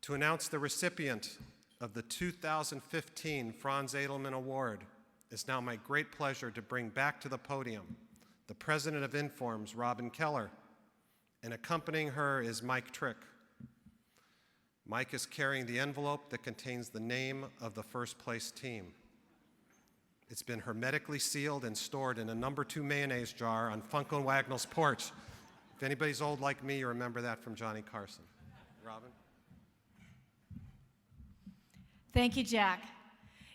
To announce the recipient of the 2015 Franz Edelman Award, it's now my great pleasure to bring back to the podium the president of Informs, Robin Keller, and accompanying her is Mike Trick. Mike is carrying the envelope that contains the name of the first place team. It's been hermetically sealed and stored in a number 2 mayonnaise jar on Funko and Wagnall's porch. If anybody's old like me, you remember that from Johnny Carson. Robin? Thank you, Jack.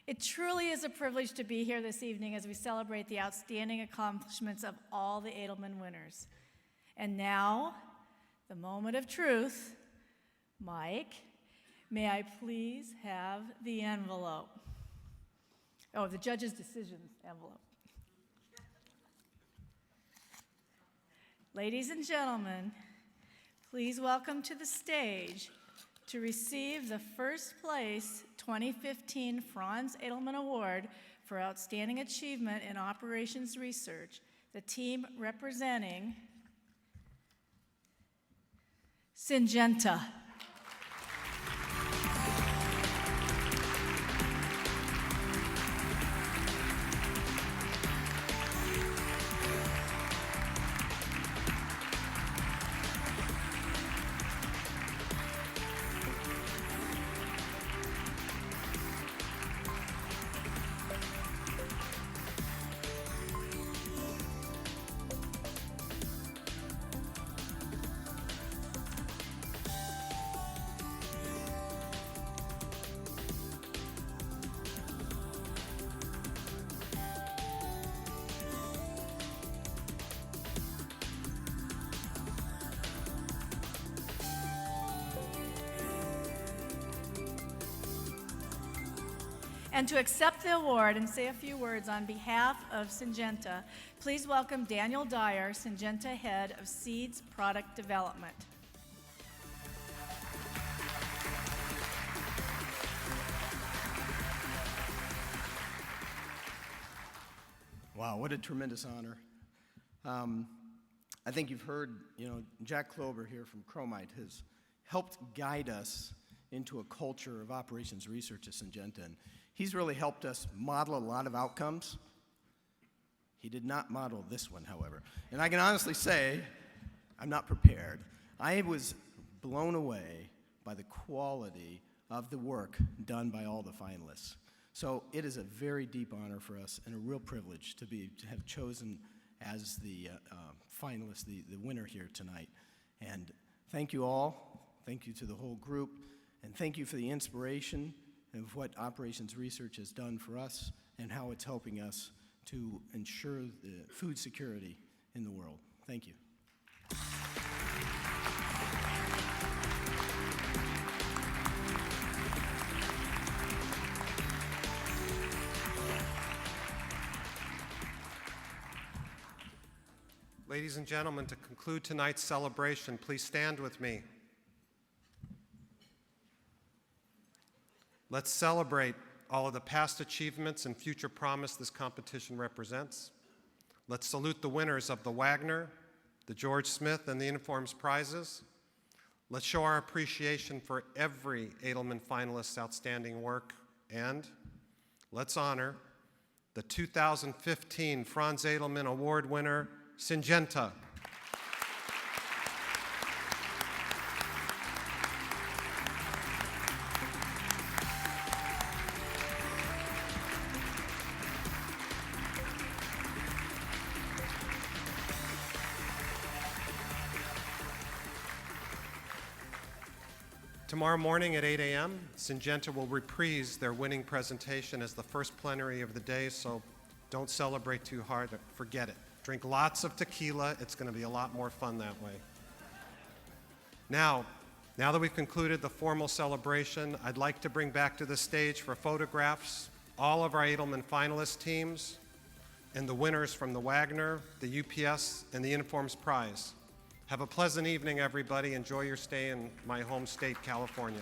It truly is a privilege to be here this evening as we celebrate the outstanding accomplishments of all the Edelman winners. And now, the moment of truth. Mike, may I please have the envelope? Oh, the judge's decisions envelope. Ladies and gentlemen, please welcome to the stage to receive the first place 2015 Franz Edelman Award for Outstanding Achievement in Operations Research, the team representing Syngenta. And to accept the award and say a few words on behalf of Syngenta, please welcome Daniel Dyer, Syngenta Head of Seeds Product Development. Wow, what a tremendous honor. I think you've heard, Jack Klober here from Chromite has helped guide us into a culture of operations research at Syngenta. And he's really helped us model a lot of outcomes. He did not model this one, however. And I can honestly say, I'm not prepared. I was blown away by the quality of the work done by all the finalists. So it is a very deep honor for us and a real privilege to have chosen as the finalist, the winner here tonight. And thank you all. Thank you to the whole group. And thank you for the inspiration of what operations research has done for us and how it's helping us to ensure the food security in the world. Thank you. Ladies and gentlemen, to conclude tonight's celebration, please stand with me. Let's celebrate all of the past achievements and future promise this competition represents. Let's salute the winners of the Wagner, the George Smith, and the Informs prizes. Let's show our appreciation for every Edelman finalist's outstanding work, and let's honor the 2015 Franz Edelman Award winner, Syngenta. Tomorrow morning at 8 a.m., Syngenta will reprise their winning presentation as the first plenary of the day, so don't celebrate too hard. Forget it. Drink lots of tequila. It's going to be a lot more fun that way. Now that we've concluded the formal celebration, I'd like to bring back to the stage for photographs all of our Edelman finalist teams, and the winners from the Wagner, the UPS, and the Informs Prize. Have a pleasant evening, everybody. Enjoy your stay in my home state, California.